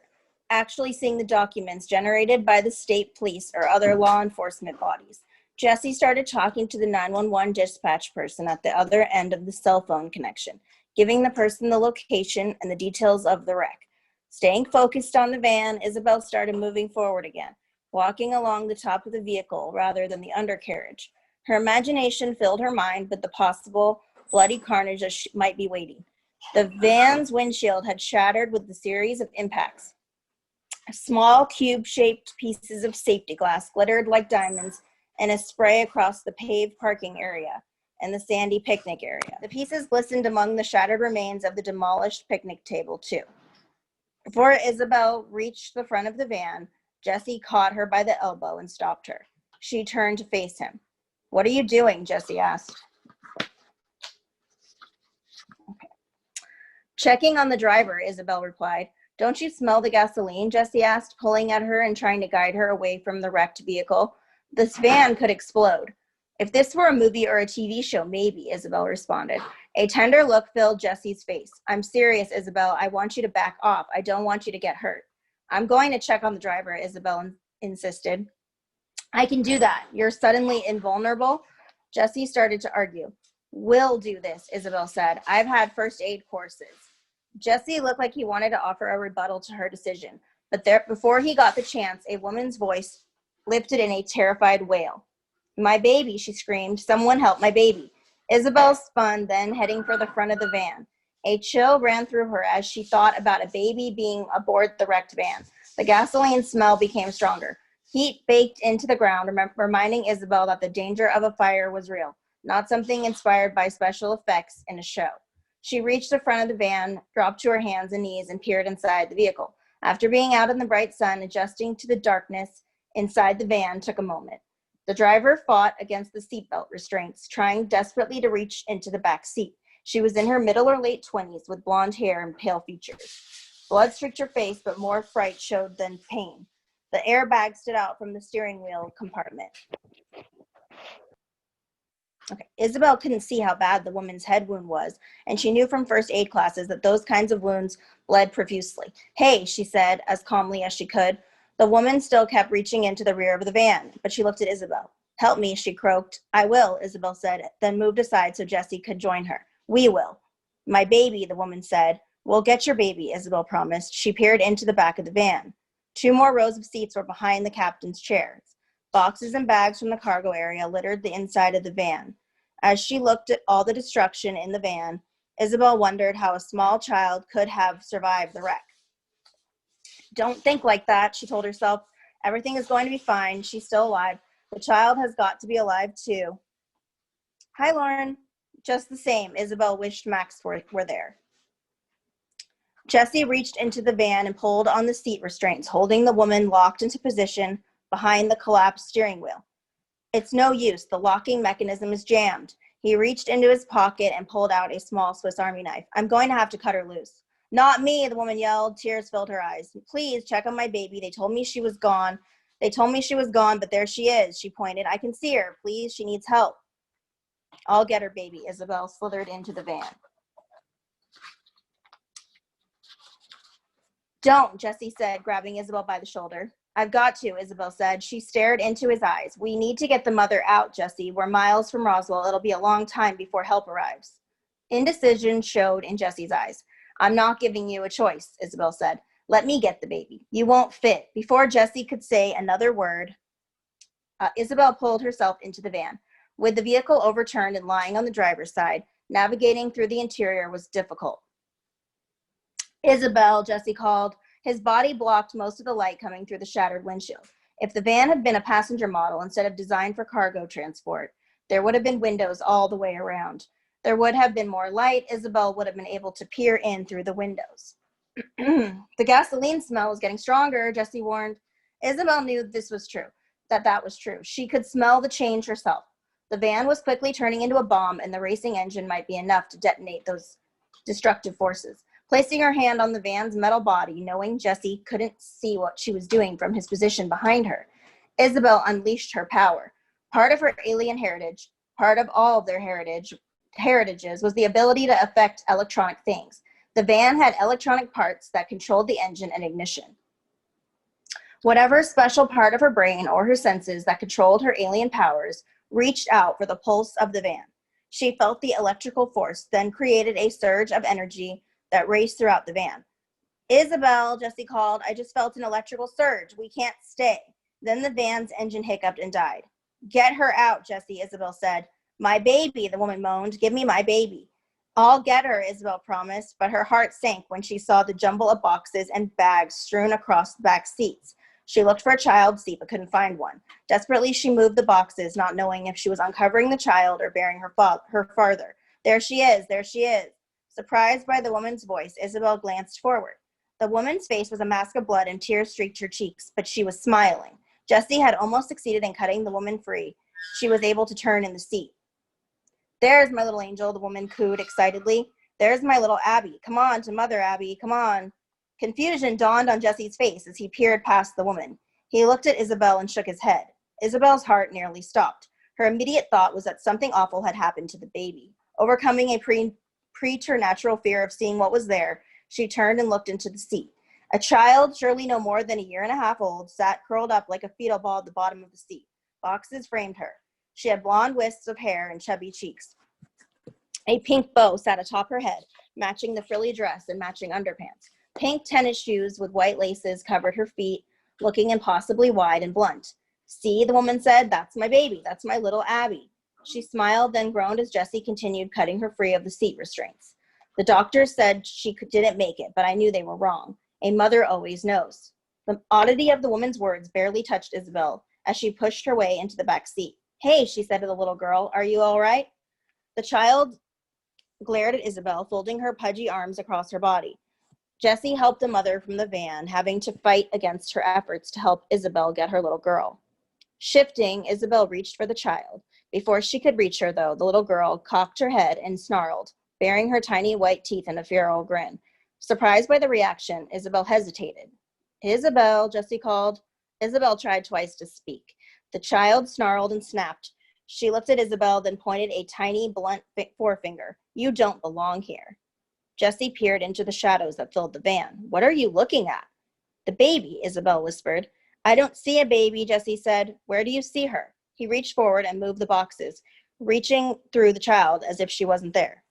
actually seeing the documents generated by the state police or other law enforcement bodies. Jessie started talking to the 911 dispatch person at the other end of the cell phone connection, giving the person the location and the details of the wreck. Staying focused on the van, Isabel started moving forward again, walking along the top of the vehicle rather than the undercarriage. Her imagination filled her mind with the possible bloody carnage that might be waiting. The van's windshield had shattered with a series of impacts. Small cube-shaped pieces of safety glass glittered like diamonds in a spray across the paved parking area and the sandy picnic area. The pieces glistened among the shattered remains of the demolished picnic table, too. Before Isabel reached the front of the van, Jesse caught her by the elbow and stopped her. She turned to face him. "What are you doing?" Jesse asked. "Checking on the driver," Isabel replied. "Don't you smell the gasoline?" Jesse asked, pulling at her and trying to guide her away from the wrecked vehicle. "This van could explode." "If this were a movie or a TV show, maybe," Isabel responded. A tender look filled Jesse's face. "I'm serious, Isabel. I want you to back off. I don't want you to get hurt." "I'm going to check on the driver," Isabel insisted. "I can do that. You're suddenly invulnerable." Jesse started to argue. "We'll do this," Isabel said. "I've had first aid courses." Jesse looked like he wanted to offer a rebuttal to her decision, but before he got the chance, a woman's voice lifted in a terrified wail. "My baby," she screamed. "Someone help my baby." Isabel spun, then heading for the front of the van. A chill ran through her as she thought about a baby being aboard the wrecked van. The gasoline smell became stronger. Heat baked into the ground, reminding Isabel that the danger of a fire was real, not something inspired by special effects in a show. She reached the front of the van, dropped to her hands and knees, and peered inside the vehicle. After being out in the bright sun, adjusting to the darkness inside the van took a moment. The driver fought against the seatbelt restraints, trying desperately to reach into the back seat. She was in her middle or late 20s with blonde hair and pale features. Blood streaked her face, but more fright showed than pain. The airbag stood out from the steering wheel compartment. Isabel couldn't see how bad the woman's head wound was, and she knew from first aid classes that those kinds of wounds bled profusely. "Hey," she said, as calmly as she could. The woman still kept reaching into the rear of the van, but she looked at Isabel. "Help me," she croaked. "I will," Isabel said, then moved aside so Jesse could join her. "We will." "My baby," the woman said. "We'll get your baby," Isabel promised. She peered into the back of the van. 2 more rows of seats were behind the captain's chairs. Boxes and bags from the cargo area littered the inside of the van. As she looked at all the destruction in the van, Isabel wondered how a small child could have survived the wreck. "Don't think like that," she told herself. "Everything is going to be fine. She's still alive. The child has got to be alive, too." "Hi, Lauren." Just the same, Isabel wished Max were there. Jesse reached into the van and pulled on the seat restraints, holding the woman locked into position behind the collapsed steering wheel. "It's no use. The locking mechanism is jammed." He reached into his pocket and pulled out a small Swiss Army knife. "I'm going to have to cut her loose." "Not me," the woman yelled. Tears filled her eyes. "Please check on my baby. They told me she was gone, but there she is," she pointed. "I can see her. Please, she needs help." "I'll get her baby." Isabel slithered into the van. "Don't," Jesse said, grabbing Isabel by the shoulder. "I've got to," Isabel said. She stared into his eyes. "We need to get the mother out, Jesse. We're miles from Roswell. It'll be a long time before help arrives." Indecision showed in Jesse's eyes. "I'm not giving you a choice," Isabel said. "Let me get the baby. You won't fit." Before Jesse could say another word, Isabel pulled herself into the van. With the vehicle overturned and lying on the driver's side, navigating through the interior was difficult. "Isabel," Jesse called. His body blocked most of the light coming through the shattered windshield. If the van had been a passenger model instead of designed for cargo transport, there would have been windows all the way around. There would have been more light. Isabel would have been able to peer in through the windows. "The gasoline smell was getting stronger," Jesse warned. Isabel knew that was true. She could smell the change herself. The van was quickly turning into a bomb, and the racing engine might be enough to detonate those destructive forces. Placing her hand on the van's metal body, knowing Jesse couldn't see what she was doing from his position behind her, Isabel unleashed her power. Part of her alien heritage, part of all of their heritages, was the ability to affect electronic things. The van had electronic parts that controlled the engine and ignition. Whatever special part of her brain or her senses that controlled her alien powers reached out for the pulse of the van. She felt the electrical force, then created a surge of energy that raced throughout the van. Isabel, Jesse called. I just felt an electrical surge. We can't stay. Then the van's engine hiccuped and died. Get her out, Jesse, Isabel said. My baby, the woman moaned. Give me my baby. I'll get her, Isabel promised, but her heart sank when she saw the jumble of boxes and bags strewn across the back seats. She looked for a child seat but couldn't find one. Desperately, she moved the boxes, not knowing if she was uncovering the child or bearing her farther. There she is, there she is. Surprised by the woman's voice, Isabel glanced forward. The woman's face was a mask of blood and tears streaked her cheeks, but she was smiling. Jesse had almost succeeded in cutting the woman free. She was able to turn in the seat. There's my little angel, the woman cooed excitedly. There's my little Abby. Come on to mother, Abby, come on. Confusion dawned on Jesse's face as he peered past the woman. He looked at Isabel and shook his head. Isabel's heart nearly stopped. Her immediate thought was that something awful had happened to the baby. Overcoming a preternatural fear of seeing what was there, she turned and looked into the seat. A child, surely no more than a year and a half old, sat curled up like a fetal ball at the bottom of the seat. Boxes framed her. She had blonde wisps of hair and chubby cheeks. A pink bow sat atop her head, matching the frilly dress and matching underpants. Pink tennis shoes with white laces covered her feet, looking impossibly wide and blunt. See, the woman said, that's my baby. That's my little Abby. She smiled, then groaned as Jessie continued cutting her free of the seat restraints. The doctor said she didn't make it, but I knew they were wrong. A mother always knows. The oddity of the woman's words barely touched Isabel as she pushed her way into the back seat. Hey, she said to the little girl, are you all right? The child glared at Isabel, folding her pudgy arms across her body. Jessie helped the mother from the van, having to fight against her efforts to help Isabel get her little girl. Shifting, Isabel reached for the child. Before she could reach her, though, the little girl cocked her head and snarled, baring her tiny white teeth in a feral grin. Surprised by the reaction, Isabel hesitated. Isabel, Jessie called. Isabel tried twice to speak. The child snarled and snapped. She looked at Isabel, then pointed a tiny, blunt forefinger. You don't belong here. Jessie peered into the shadows that filled the van. What are you looking at? The baby, Isabel whispered. I don't see a baby, Jessie said. Where do you see her? He reached forward and moved the boxes, reaching through the child as if she wasn't there.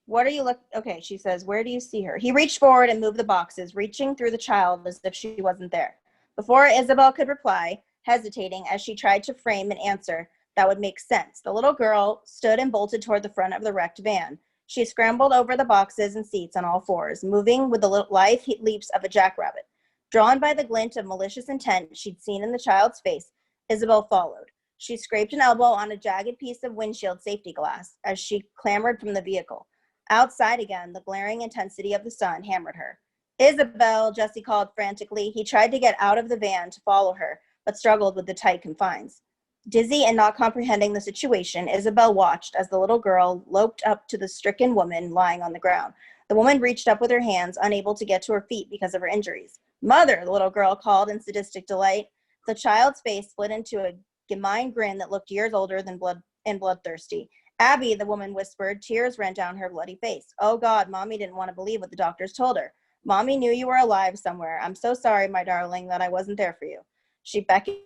What are you Okay, she says, where do you see her? He reached forward and moved the boxes, reaching through the child as if she wasn't there. Before Isabel could reply, hesitating as she tried to frame an answer that would make sense, the little girl stood and bolted toward the front of the wrecked van. She scrambled over the boxes and seats on all fours, moving with the lithe leaps of a jackrabbit. Drawn by the glint of malicious intent she'd seen in the child's face, Isabel followed. She scraped an elbow on a jagged piece of windshield safety glass as she clambered from the vehicle. Outside again, the glaring intensity of the sun hammered her. Isabel, Jessie called frantically. He tried to get out of the van to follow her, but struggled with the tight confines. Dizzy and not comprehending the situation, Isabel watched as the little girl loped up to the stricken woman lying on the ground. The woman reached up with her hands, unable to get to her feet because of her injuries. Mother, the little girl called in sadistic delight. The child's face split into a gemein grin that looked years older than bloodthirsty. Abby, the woman whispered, tears ran down her bloody face. Oh God, Mommy didn't want to believe what the doctors told her. Mommy knew you were alive somewhere. I'm so sorry, my darling, that I wasn't there for you. She beckoned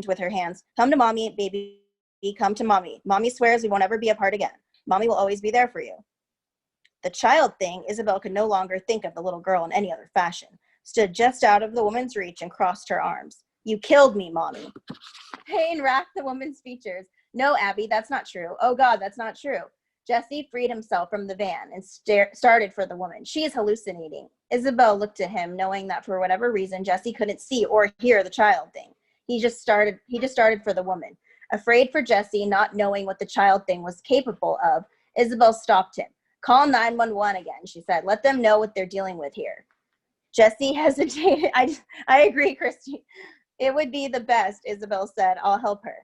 with her hands. Come to Mommy, baby. Come to Mommy. Mommy swears we won't ever be apart again. Mommy will always be there for you. The child thing, Isabel could no longer think of the little girl in any other fashion, stood just out of the woman's reach and crossed her arms. You killed me, Mommy. Pain racked the woman's features. No, Abby, that's not true. Oh God, that's not true. Jesse freed himself from the van and started for the woman. She is hallucinating. Isabel looked at him, knowing that for whatever reason, Jesse couldn't see or hear the child thing. He just started for the woman. Afraid for Jesse, not knowing what the child thing was capable of, Isabel stopped him. Call 911 again, she said. Let them know what they're dealing with here. Jesse hesitated. I agree, Christy. It would be the best, Isabel said. I'll help her.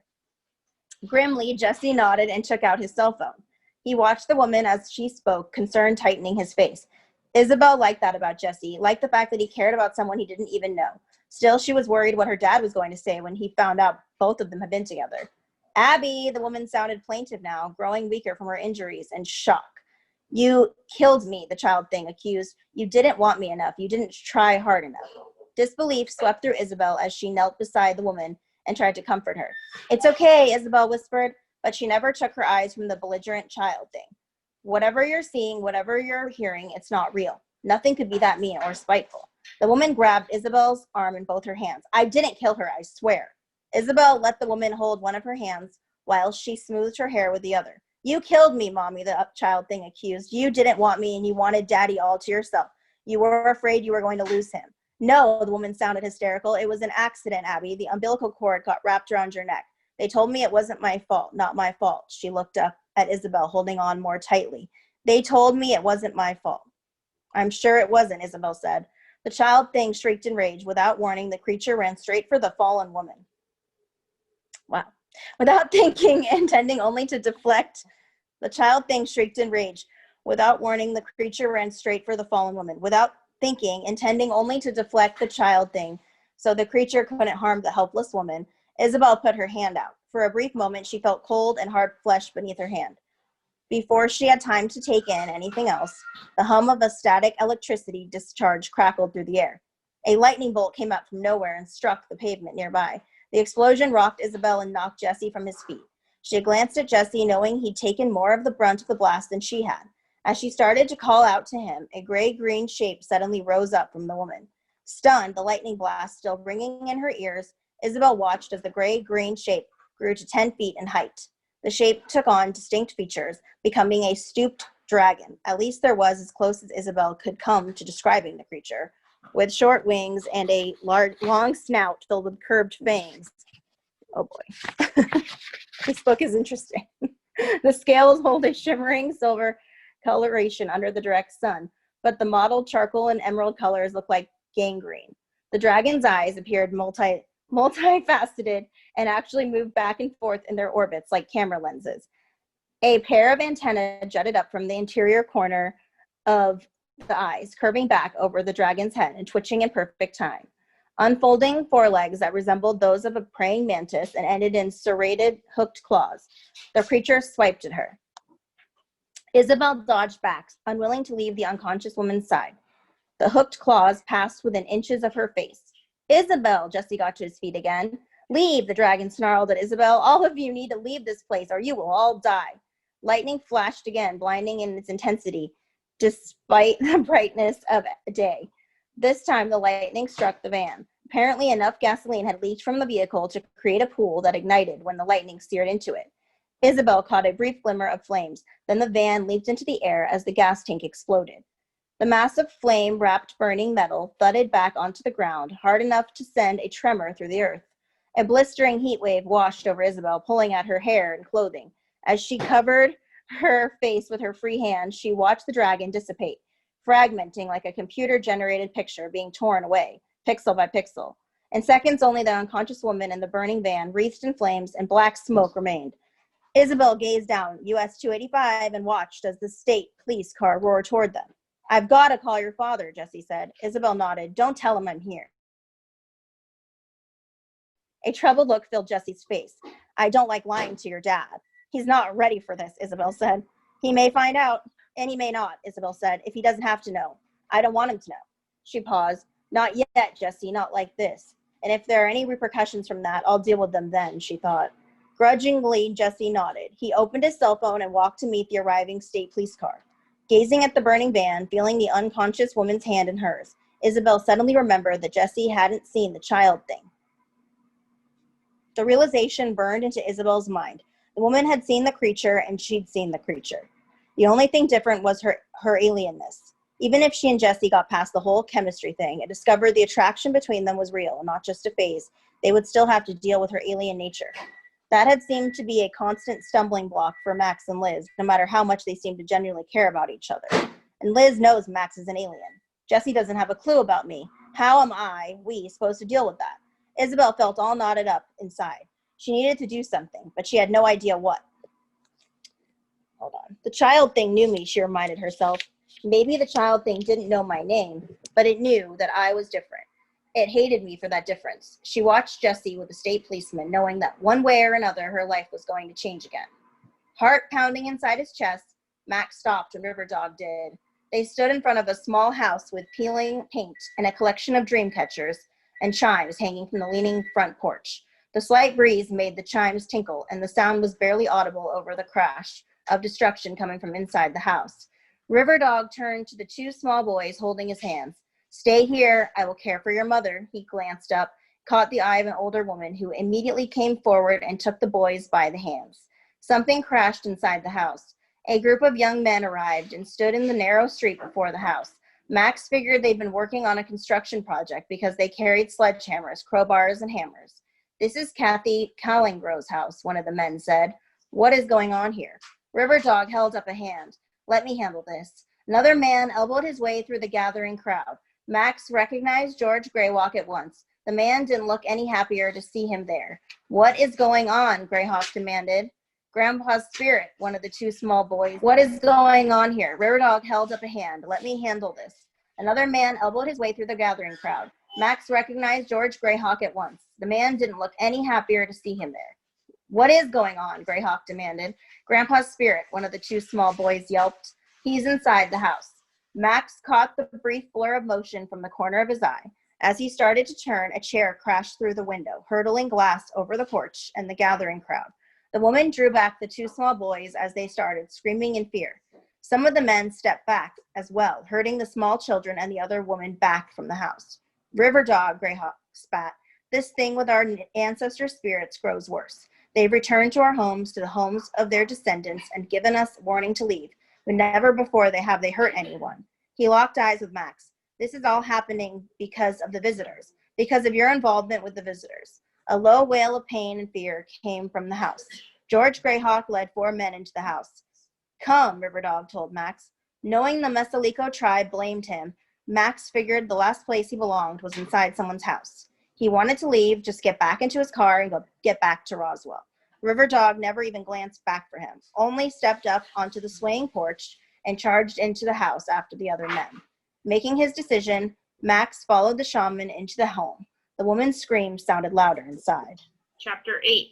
Grimly, Jesse nodded and took out his cell phone. He watched the woman as she spoke, concern tightening his face. Isabel liked that about Jesse, liked the fact that he cared about someone he didn't even know. Still, she was worried what her dad was going to say when he found out both of them had been together. Abby, the woman sounded plaintive now, growing weaker from her injuries and shock. You killed me, the child thing accused. You didn't want me enough. You didn't try hard enough. Disbelief swept through Isabel as she knelt beside the woman and tried to comfort her. It's okay, Isabel whispered, but she never took her eyes from the belligerent child thing. Whatever you're seeing, whatever you're hearing, it's not real. Nothing could be that mean or spiteful. The woman grabbed Isabel's arm in both her hands. I didn't kill her, I swear. Isabel let the woman hold one of her hands while she smoothed her hair with the other. You killed me, Mommy, the child thing accused. You didn't want me and you wanted Daddy all to yourself. You were afraid you were going to lose him. No, the woman sounded hysterical. It was an accident, Abby. The umbilical cord got wrapped around your neck. They told me it wasn't my fault, not my fault. She looked up at Isabel, holding on more tightly. They told me it wasn't my fault. I'm sure it wasn't, Isabel said. The child thing shrieked in rage. Without warning, the creature ran straight for the fallen woman. Wow. Without thinking, intending only to deflect, the child thing shrieked in rage. Without warning, the creature ran straight for the fallen woman. Without thinking, intending only to deflect the child thing so the creature couldn't harm the helpless woman, Isabel put her hand out. For a brief moment, she felt cold and hard flesh beneath her hand. Before she had time to take in anything else, the hum of a static electricity discharge crackled through the air. A lightning bolt came out from nowhere and struck the pavement nearby. The explosion rocked Isabel and knocked Jesse from his feet. She glanced at Jesse, knowing he'd taken more of the brunt of the blast than she had. As she started to call out to him, a gray-green shape suddenly rose up from the woman. Stunned, the lightning blast still ringing in her ears, Isabel watched as the gray-green shape grew to 10 feet in height. The shape took on distinct features, becoming a stooped dragon. At least there was as close as Isabel could come to describing the creature, with short wings and a long snout filled with curved fangs. Oh boy. This book is interesting. The scales hold a shimmering silver coloration under the direct sun, but the mottled charcoal and emerald colors look like gangrene. The dragon's eyes appeared multifaceted and actually moved back and forth in their orbits like camera lenses. A pair of antennae jutted up from the interior corner of the eyes, curving back over the dragon's head and twitching in perfect time. Unfolding forelegs that resembled those of a praying mantis and ended in serrated, hooked claws. The creature swiped at her. Isabel dodged back, unwilling to leave the unconscious woman's side. The hooked claws passed within inches of her face. Isabel, Jesse got to his feet again. Leave, the dragon snarled at Isabel. All of you need to leave this place or you will all die. Lightning flashed again, blinding in its intensity, despite the brightness of day. This time, the lightning struck the van. Apparently, enough gasoline had leaked from the vehicle to create a pool that ignited when the lightning seared into it. Isabel caught a brief glimmer of flames. Then the van leaped into the air as the gas tank exploded. The massive flame-wrapped burning metal thudded back onto the ground, hard enough to send a tremor through the earth. A blistering heat wave washed over Isabel, pulling at her hair and clothing. As she covered her face with her free hand, she watched the dragon dissipate, fragmenting like a computer-generated picture being torn away, pixel by pixel. In seconds, only the unconscious woman in the burning van, wreathed in flames, and black smoke remained. Isabel gazed down US 285 and watched as the state police car roared toward them. I've got to call your father, Jesse said. Isabel nodded. Don't tell him I'm here. A troubled look filled Jesse's face. I don't like lying to your dad. He's not ready for this, Isabel said. He may find out, and he may not, Isabel said, if he doesn't have to know. I don't want him to know. She paused. Not yet, Jesse, not like this. And if there are any repercussions from that, I'll deal with them then, she thought. Grudgingly, Jesse nodded. He opened his cell phone and walked to meet the arriving state police car. Gazing at the burning van, feeling the unconscious woman's hand in hers, Isabel suddenly remembered that Jesse hadn't seen the child thing. The realization burned into Isabel's mind. The woman had seen the creature, and she'd seen the creature. The only thing different was her alienness. Even if she and Jesse got past the whole chemistry thing and discovered the attraction between them was real and not just a phase, they would still have to deal with her alien nature. That had seemed to be a constant stumbling block for Max and Liz, no matter how much they seemed to genuinely care about each other. And Liz knows Max is an alien. Jesse doesn't have a clue about me. How am we supposed to deal with that? Isabel felt all knotted up inside. She needed to do something, but she had no idea what. Hold on. The child thing knew me, she reminded herself. Maybe the child thing didn't know my name, but it knew that I was different. It hated me for that difference. She watched Jesse with the state policeman, knowing that one way or another her life was going to change again. Heart pounding inside his chest, Max stopped when River Dog did. They stood in front of a small house with peeling paint and a collection of dream catchers and chimes hanging from the leaning front porch. The slight breeze made the chimes tinkle, and the sound was barely audible over the crash of destruction coming from inside the house. River Dog turned to the two small boys holding his hands. Stay here. I will care for your mother. He glanced up, caught the eye of an older woman who immediately came forward and took the boys by the hands. Something crashed inside the house. A group of young men arrived and stood in the narrow street before the house. Max figured they'd been working on a construction project because they carried sledgehammers, crowbars, and hammers. This is Kathy Callingrove's house, one of the men said. What is going on here? River Dog held up a hand. Let me handle this. Another man elbowed his way through the gathering crowd. Max recognized George Greyhawk at once. The man didn't look any happier to see him there. What is going on? Greyhawk demanded. Grandpa's spirit, one of the two small boys. What is going on here? River Dog held up a hand. Let me handle this. Another man elbowed his way through the gathering crowd. Max recognized George Greyhawk at once. The man didn't look any happier to see him there. What is going on? Greyhawk demanded. Grandpa's spirit, one of the two small boys yelped. He's inside the house. Max caught the brief blur of motion from the corner of his eye. As he started to turn, a chair crashed through the window, hurtling glass over the porch and the gathering crowd. The woman drew back the two small boys as they started, screaming in fear. Some of the men stepped back as well, herding the small children and the other woman back from the house. River Dog, Greyhawk spat. This thing with our ancestor spirits grows worse. They've returned to our homes, to the homes of their descendants, and given us warning to leave, but never before have they hurt anyone. He locked eyes with Max. This is all happening because of the visitors, because of your involvement with the visitors. A low wail of pain and fear came from the house. George Greyhawk led 4 men into the house. Come, River Dog told Max. Knowing the Mesaliko tribe blamed him, Max figured the last place he belonged was inside someone's house. He wanted to leave, just get back into his car and get back to Roswell. River Dog never even glanced back for him, only stepped up onto the swaying porch and charged into the house after the other men. Making his decision, Max followed the shaman into the home. The woman's screams sounded louder inside. Chapter 8.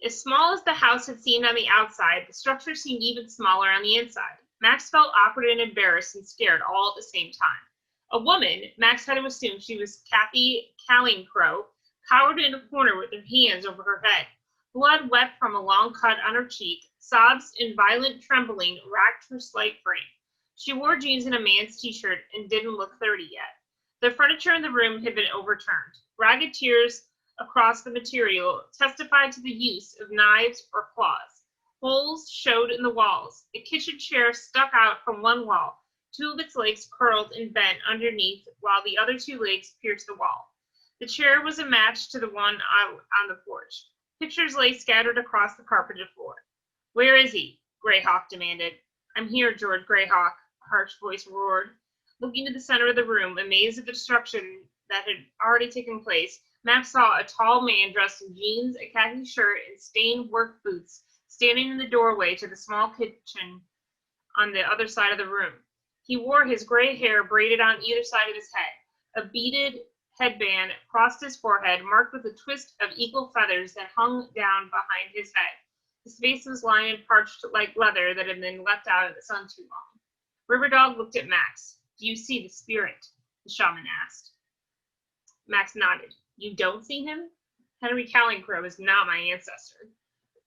As small as the house had seemed on the outside, the structure seemed even smaller on the inside. Max felt awkward and embarrassed and scared all at the same time. A woman, Max had to assume she was Kathy Callingrove, cowered in a corner with her hands over her head. Blood wept from a long cut on her cheek. Sobs and violent trembling racked her slight frame. She wore jeans and a man's t-shirt and didn't look 30 yet. The furniture in the room had been overturned. Ragged tears across the material testified to the use of knives or claws. Holes showed in the walls. A kitchen chair stuck out from one wall. 2 of its legs curled and bent underneath, while the other 2 legs pierced the wall. The chair was a match to the one on the porch. Pictures lay scattered across the carpeted floor. Where is he? Greyhawk demanded. I'm here, George Greyhawk, a harsh voice roared. Looking to the center of the room, amazed at the destruction that had already taken place, Max saw a tall man dressed in jeans, a khaki shirt, and stained work boots standing in the doorway to the small kitchen on the other side of the room. He wore his gray hair braided on either side of his head. A beaded headband crossed his forehead, marked with a twist of eagle feathers that hung down behind his head. His face was lined and parched like leather that had been left out in the sun too long. River Dog looked at Max. Do you see the spirit? The shaman asked. Max nodded. You don't see him? Henry Callingrove is not my ancestor,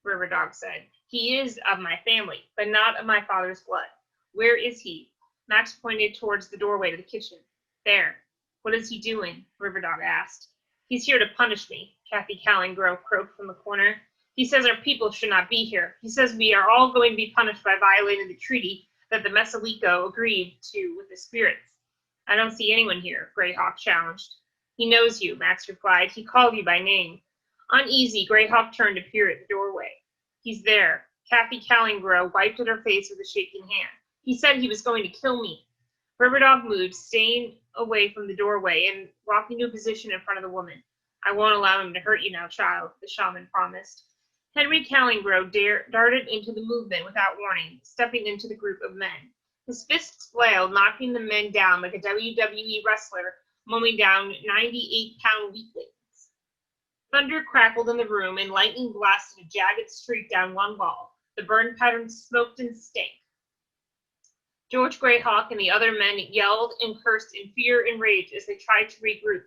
River Dog said. He is of my family, but not of my father's blood. Where is he? Max pointed towards the doorway to the kitchen. There. What is he doing? River Dog asked. He's here to punish me, Kathy Callingrove croaked from the corner. He says our people should not be here. He says we are all going to be punished by violating the treaty that the Mesaliko agreed to with the spirits. I don't see anyone here, Greyhawk challenged. He knows you, Max replied. He called you by name. Uneasy, Greyhawk turned to peer at the doorway. He's there. Kathy Callingrove wiped at her face with a shaking hand. He said he was going to kill me. River Dog moved, staying away from the doorway and walking to a position in front of the woman. I won't allow him to hurt you now, child, the shaman promised. Henry Callingrove darted into the movement without warning, stepping into the group of men. His fists flailed, knocking the men down like a WWE wrestler mowing down 98-pound weaklings. Thunder crackled in the room, and lightning blasted a jagged streak down one wall. The burn pattern smoked and stank. George Greyhawk and the other men yelled and cursed in fear and rage as they tried to regroup.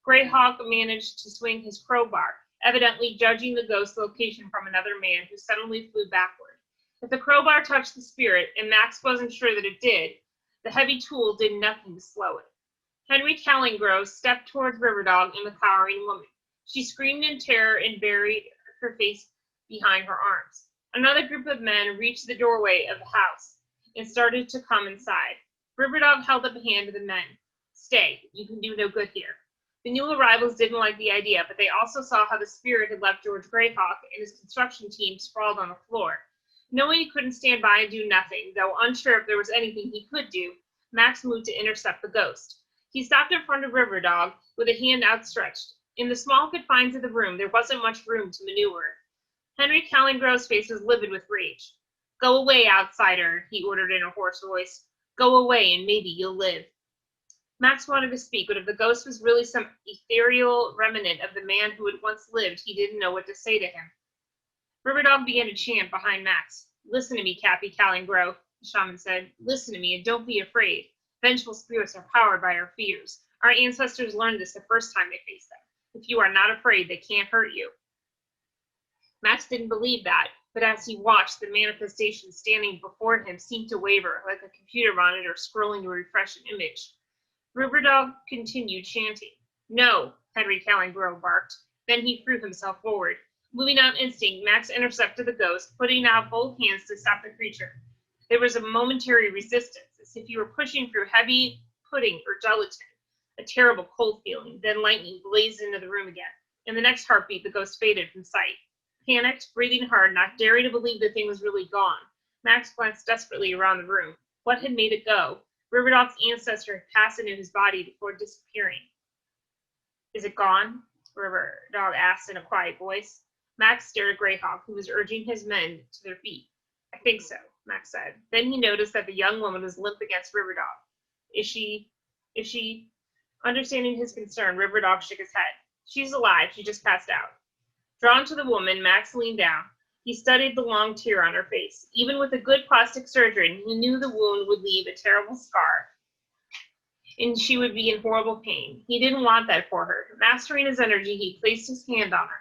Greyhawk managed to swing his crowbar, evidently judging the ghost's location from another man who suddenly flew backward. If the crowbar touched the spirit, and Max wasn't sure that it did, the heavy tool did nothing to slow it. Henry Callingrove stepped towards Riverdog and the cowering woman. She screamed in terror and buried her face behind her arms. Another group of men reached the doorway of the house and started to come inside. Riverdog held up a hand to the men. Stay, you can do no good here. The new arrivals didn't like the idea, but they also saw how the spirit had left George Greyhawk and his construction team sprawled on the floor. Knowing he couldn't stand by and do nothing, though unsure if there was anything he could do, Max moved to intercept the ghost. He stopped in front of Riverdog with a hand outstretched. In the small confines of the room, there wasn't much room to maneuver. Henry Callingrove's face was livid with rage. Go away, outsider, he ordered in a hoarse voice. Go away, and maybe you'll live. Max wanted to speak, but if the ghost was really some ethereal remnant of the man who had once lived, he didn't know what to say to him. Riverdog began to chant behind Max. Listen to me, Cappy Callingrove, the shaman said. Listen to me, and don't be afraid. Vengeful spirits are powered by our fears. Our ancestors learned this the first time they faced them. If you are not afraid, they can't hurt you. Max didn't believe that, but as he watched, the manifestation standing before him seemed to waver, like a computer monitor scrolling to refresh an image. Riverdog continued chanting. No, Henry Callingrove barked. Then he threw himself forward. Moving on instinct, Max intercepted the ghost, putting out both hands to stop the creature. There was a momentary resistance, as if he were pushing through heavy pudding or gelatin. A terrible cold feeling, then lightning blazed into the room again. In the next heartbeat, the ghost faded from sight. Panicked, breathing hard, not daring to believe the thing was really gone, Max glanced desperately around the room. What had made it go? Riverdog's ancestor had passed into his body before disappearing. Is it gone? Riverdog asked in a quiet voice. Max stared at Greyhawk, who was urging his men to their feet. I think so, Max said. Then he noticed that the young woman was limp against Riverdog. Is she? Understanding his concern, Riverdog shook his head. She's alive, she just passed out. Drawn to the woman, Max leaned down. He studied the long tear on her face. Even with a good plastic surgeon, he knew the wound would leave a terrible scar, and she would be in horrible pain. He didn't want that for her. Mastering his energy, he placed his hand on her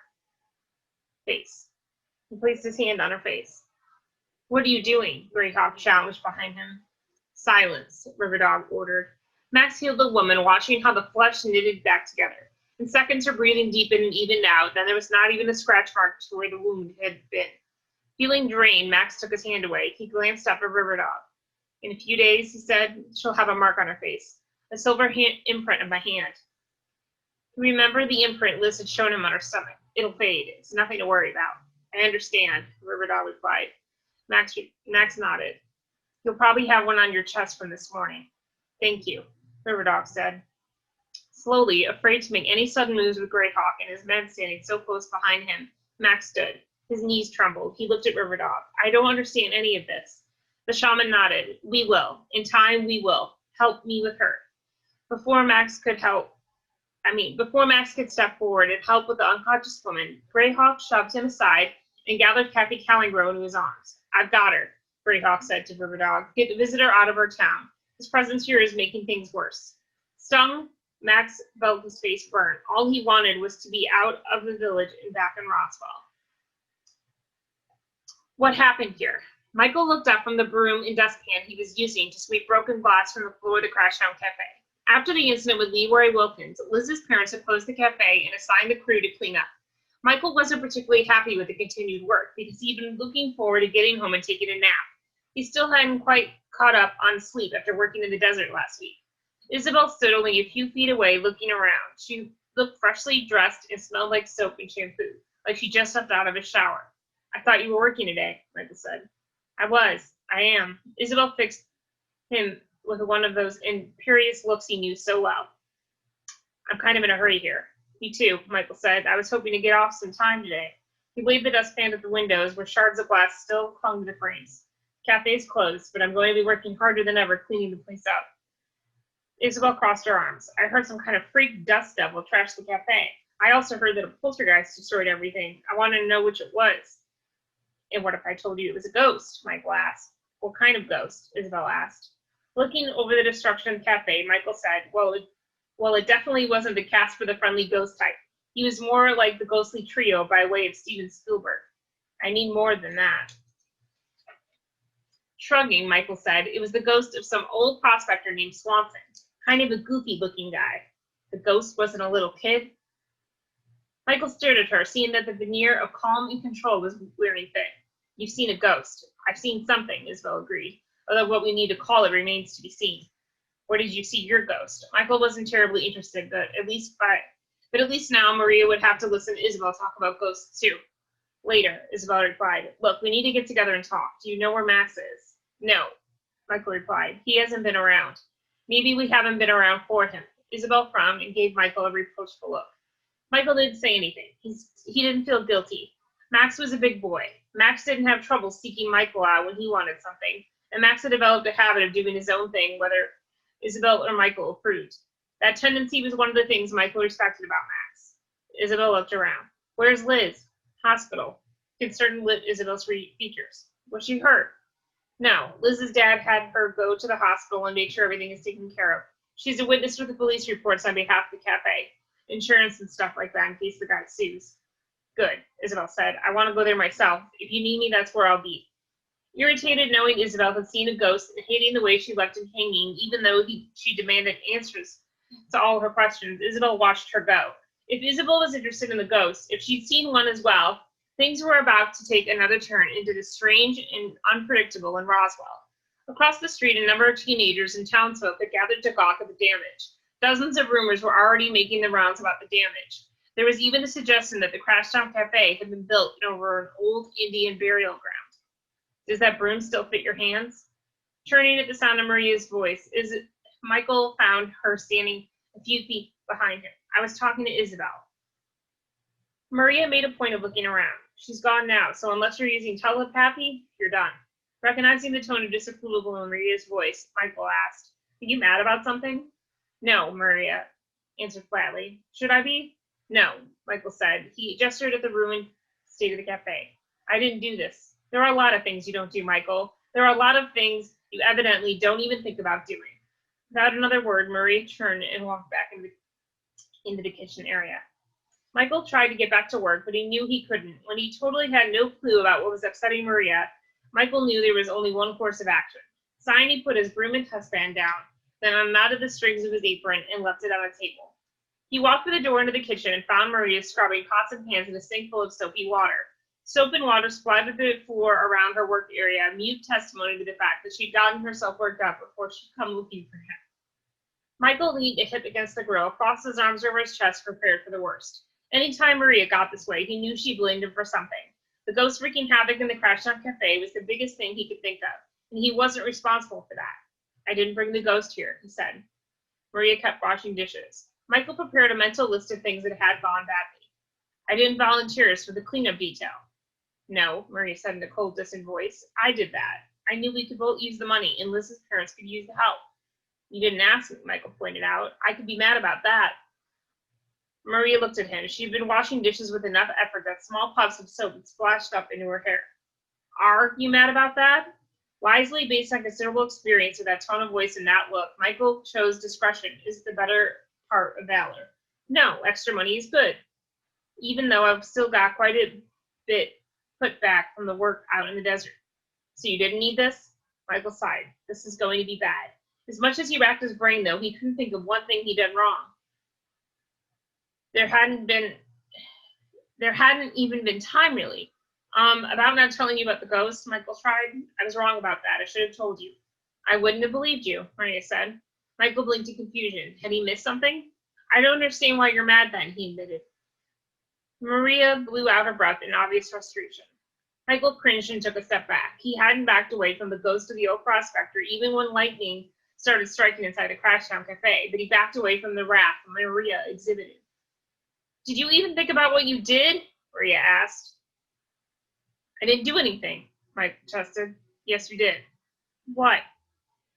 face. What are you doing? Greyhawk challenged behind him. Silence, Riverdog ordered. Max healed the woman, watching how the flesh knitted back together. In seconds, her breathing deepened and evened out. Then there was not even a scratch mark to where the wound had been. Feeling drained, Max took his hand away. He glanced up at Riverdog. In a few days, he said, she'll have a mark on her face. A silver imprint of my hand. He remembered the imprint Liz had shown him on her stomach. It'll fade. It's nothing to worry about. I understand, Riverdog replied. Max nodded. You'll probably have one on your chest from this morning. Thank you, Riverdog said. Slowly, afraid to make any sudden moves with Greyhawk and his men standing so close behind him, Max stood. His knees trembled. He looked at Riverdog. I don't understand any of this. The shaman nodded. We will. In time, we will. Help me with her. Before Max could step forward and help with the unconscious woman, Greyhawk shoved him aside and gathered Cappy Callingrove into his arms. I've got her, Greyhawk said to Riverdog. Get the visitor out of our town. His presence here is making things worse. Stung, Max felt his face burn. All he wanted was to be out of the village and back in Roswell. What happened here? Michael looked up from the broom and dustpan he was using to sweep broken glass from the floor of the Crashdown Cafe. After the incident with Leroy Wilkins, Liz's parents had closed the cafe and assigned the crew to clean up. Michael wasn't particularly happy with the continued work because he'd been looking forward to getting home and taking a nap. He still hadn't quite caught up on sleep after working in the desert last week. Isabel stood only a few feet away looking around. She looked freshly dressed and smelled like soap and shampoo, like she just stepped out of a shower. I thought you were working today, Michael said. I am. Isabel fixed him with one of those imperious looks he knew so well. I'm kind of in a hurry here. Me too, Michael said. I was hoping to get off some time today. He waved the dustpan at the windows where shards of glass still clung to the frames. Cafe's closed, but I'm going to be working harder than ever cleaning the place up. Isabel crossed her arms. I heard some kind of freak dust devil trash the cafe. I also heard that a poltergeist destroyed everything. I wanted to know which it was. And what if I told you it was a ghost? Michael asked. What kind of ghost? Isabel asked. Looking over the destruction of the cafe, Michael said, well, it definitely wasn't the Casper the Friendly Ghost type. He was more like the ghostly trio by way of Steven Spielberg. I need more than that. Shrugging, Michael said, it was the ghost of some old prospector named Swanson, kind of a goofy-looking guy. The ghost wasn't a little kid. Michael stared at her, seeing that the veneer of calm and control was wearing thin. You've seen a ghost. I've seen something, Isabel agreed, although what we need to call it remains to be seen. Where did you see your ghost? Michael wasn't terribly interested, but at least now Maria would have to listen to Isabel talk about ghosts too. Later, Isabel replied. Look, we need to get together and talk. Do you know where Max is? No, Michael replied. He hasn't been around. Maybe we haven't been around for him. Isabel frowned and gave Michael a reproachful look. Michael didn't say anything. He didn't feel guilty. Max was a big boy. Max didn't have trouble seeking Michael out when he wanted something, and Max had developed a habit of doing his own thing, whether Isabel or Michael approved. That tendency was one of the things Michael respected about Max. Isabel looked around. Where's Liz? Hospital. Concern lit Isabel's features. Was she hurt? No. Liz's dad had her go to the hospital and make sure everything is taken care of. She's a witness for the police reports on behalf of the cafe. Insurance and stuff like that in case the guy sues. Good, Isabel said. I want to go there myself. If you need me, that's where I'll be. Irritated knowing Isabel had seen a ghost and hating the way she left him hanging, even though she demanded answers to all her questions, Isabel watched her go. If Isabel was interested in the ghost, if she'd seen one as well, things were about to take another turn into the strange and unpredictable in Roswell. Across the street, a number of teenagers and townsfolk had gathered to gawk at the damage. Dozens of rumors were already making the rounds about the damage. There was even a suggestion that the Crashtown Cafe had been built over an old Indian burial ground. Does that broom still fit your hands? Turning at the sound of Maria's voice, Michael found her standing a few feet behind him. I was talking to Isabel. Maria made a point of looking around. She's gone now, so unless you're using telepathy, you're done. Recognizing the tone of disapproval in Maria's voice, Michael asked, are you mad about something? No, Maria answered flatly. Should I be? No, Michael said. He gestured at the ruined state of the cafe. I didn't do this. There are a lot of things you don't do, Michael. There are a lot of things you evidently don't even think about doing. Without another word, Maria turned and walked back into the kitchen area. Michael tried to get back to work, but he knew he couldn't. When he totally had no clue about what was upsetting Maria, Michael knew there was only one course of action. Sighing, he put his broom and dustpan down, then unknotted the strings of his apron and left it on a table. He walked through the door into the kitchen and found Maria scrubbing pots and pans in a sink full of soapy water. Soap and water splattered the floor around her work area, mute testimony to the fact that she'd gotten herself worked up before she'd come looking for him. Michael leaned a hip against the grill, crossed his arms over his chest, prepared for the worst. Anytime Maria got this way, he knew she blamed him for something. The ghost wreaking havoc in the Crashtown Cafe was the biggest thing he could think of, and he wasn't responsible for that. I didn't bring the ghost here, he said. Maria kept washing dishes. Michael prepared a mental list of things that had gone badly. I didn't volunteer for the cleanup detail. No, Maria said in a cold, distant voice. I did that. I knew we could both use the money, and Liz's parents could use the help. You didn't ask me, Michael pointed out. I could be mad about that. Maria looked at him. She'd been washing dishes with enough effort that small puffs of soap had splashed up into her hair. Are you mad about that? Wisely, based on considerable experience with that tone of voice and that look, Michael chose discretion is the better part of valor. No, extra money is good. Even though I've still got quite a bit put back from the work out in the desert. So you didn't need this? Michael sighed. This is going to be bad. As much as he racked his brain, though, he couldn't think of one thing he'd done wrong. There hadn't even been time, really. About not telling you about the ghost, Michael tried. I was wrong about that. I should have told you. I wouldn't have believed you, Maria said. Michael blinked in confusion. Had he missed something? I don't understand why you're mad then, he admitted. Maria blew out her breath in obvious frustration. Michael cringed and took a step back. He hadn't backed away from the ghost of the old prospector, even when lightning started striking inside the Crashtown Cafe, but he backed away from the wrath Maria exhibited. Did you even think about what you did? Maria asked. I didn't do anything, Mike protested. Yes, you did. What?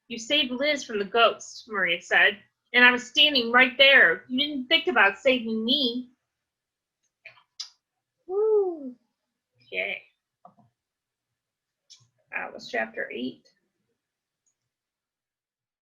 You saved Liz from the ghost, Maria said, and I was standing right there. You didn't think about saving me. Woo. Okay. That was chapter 8.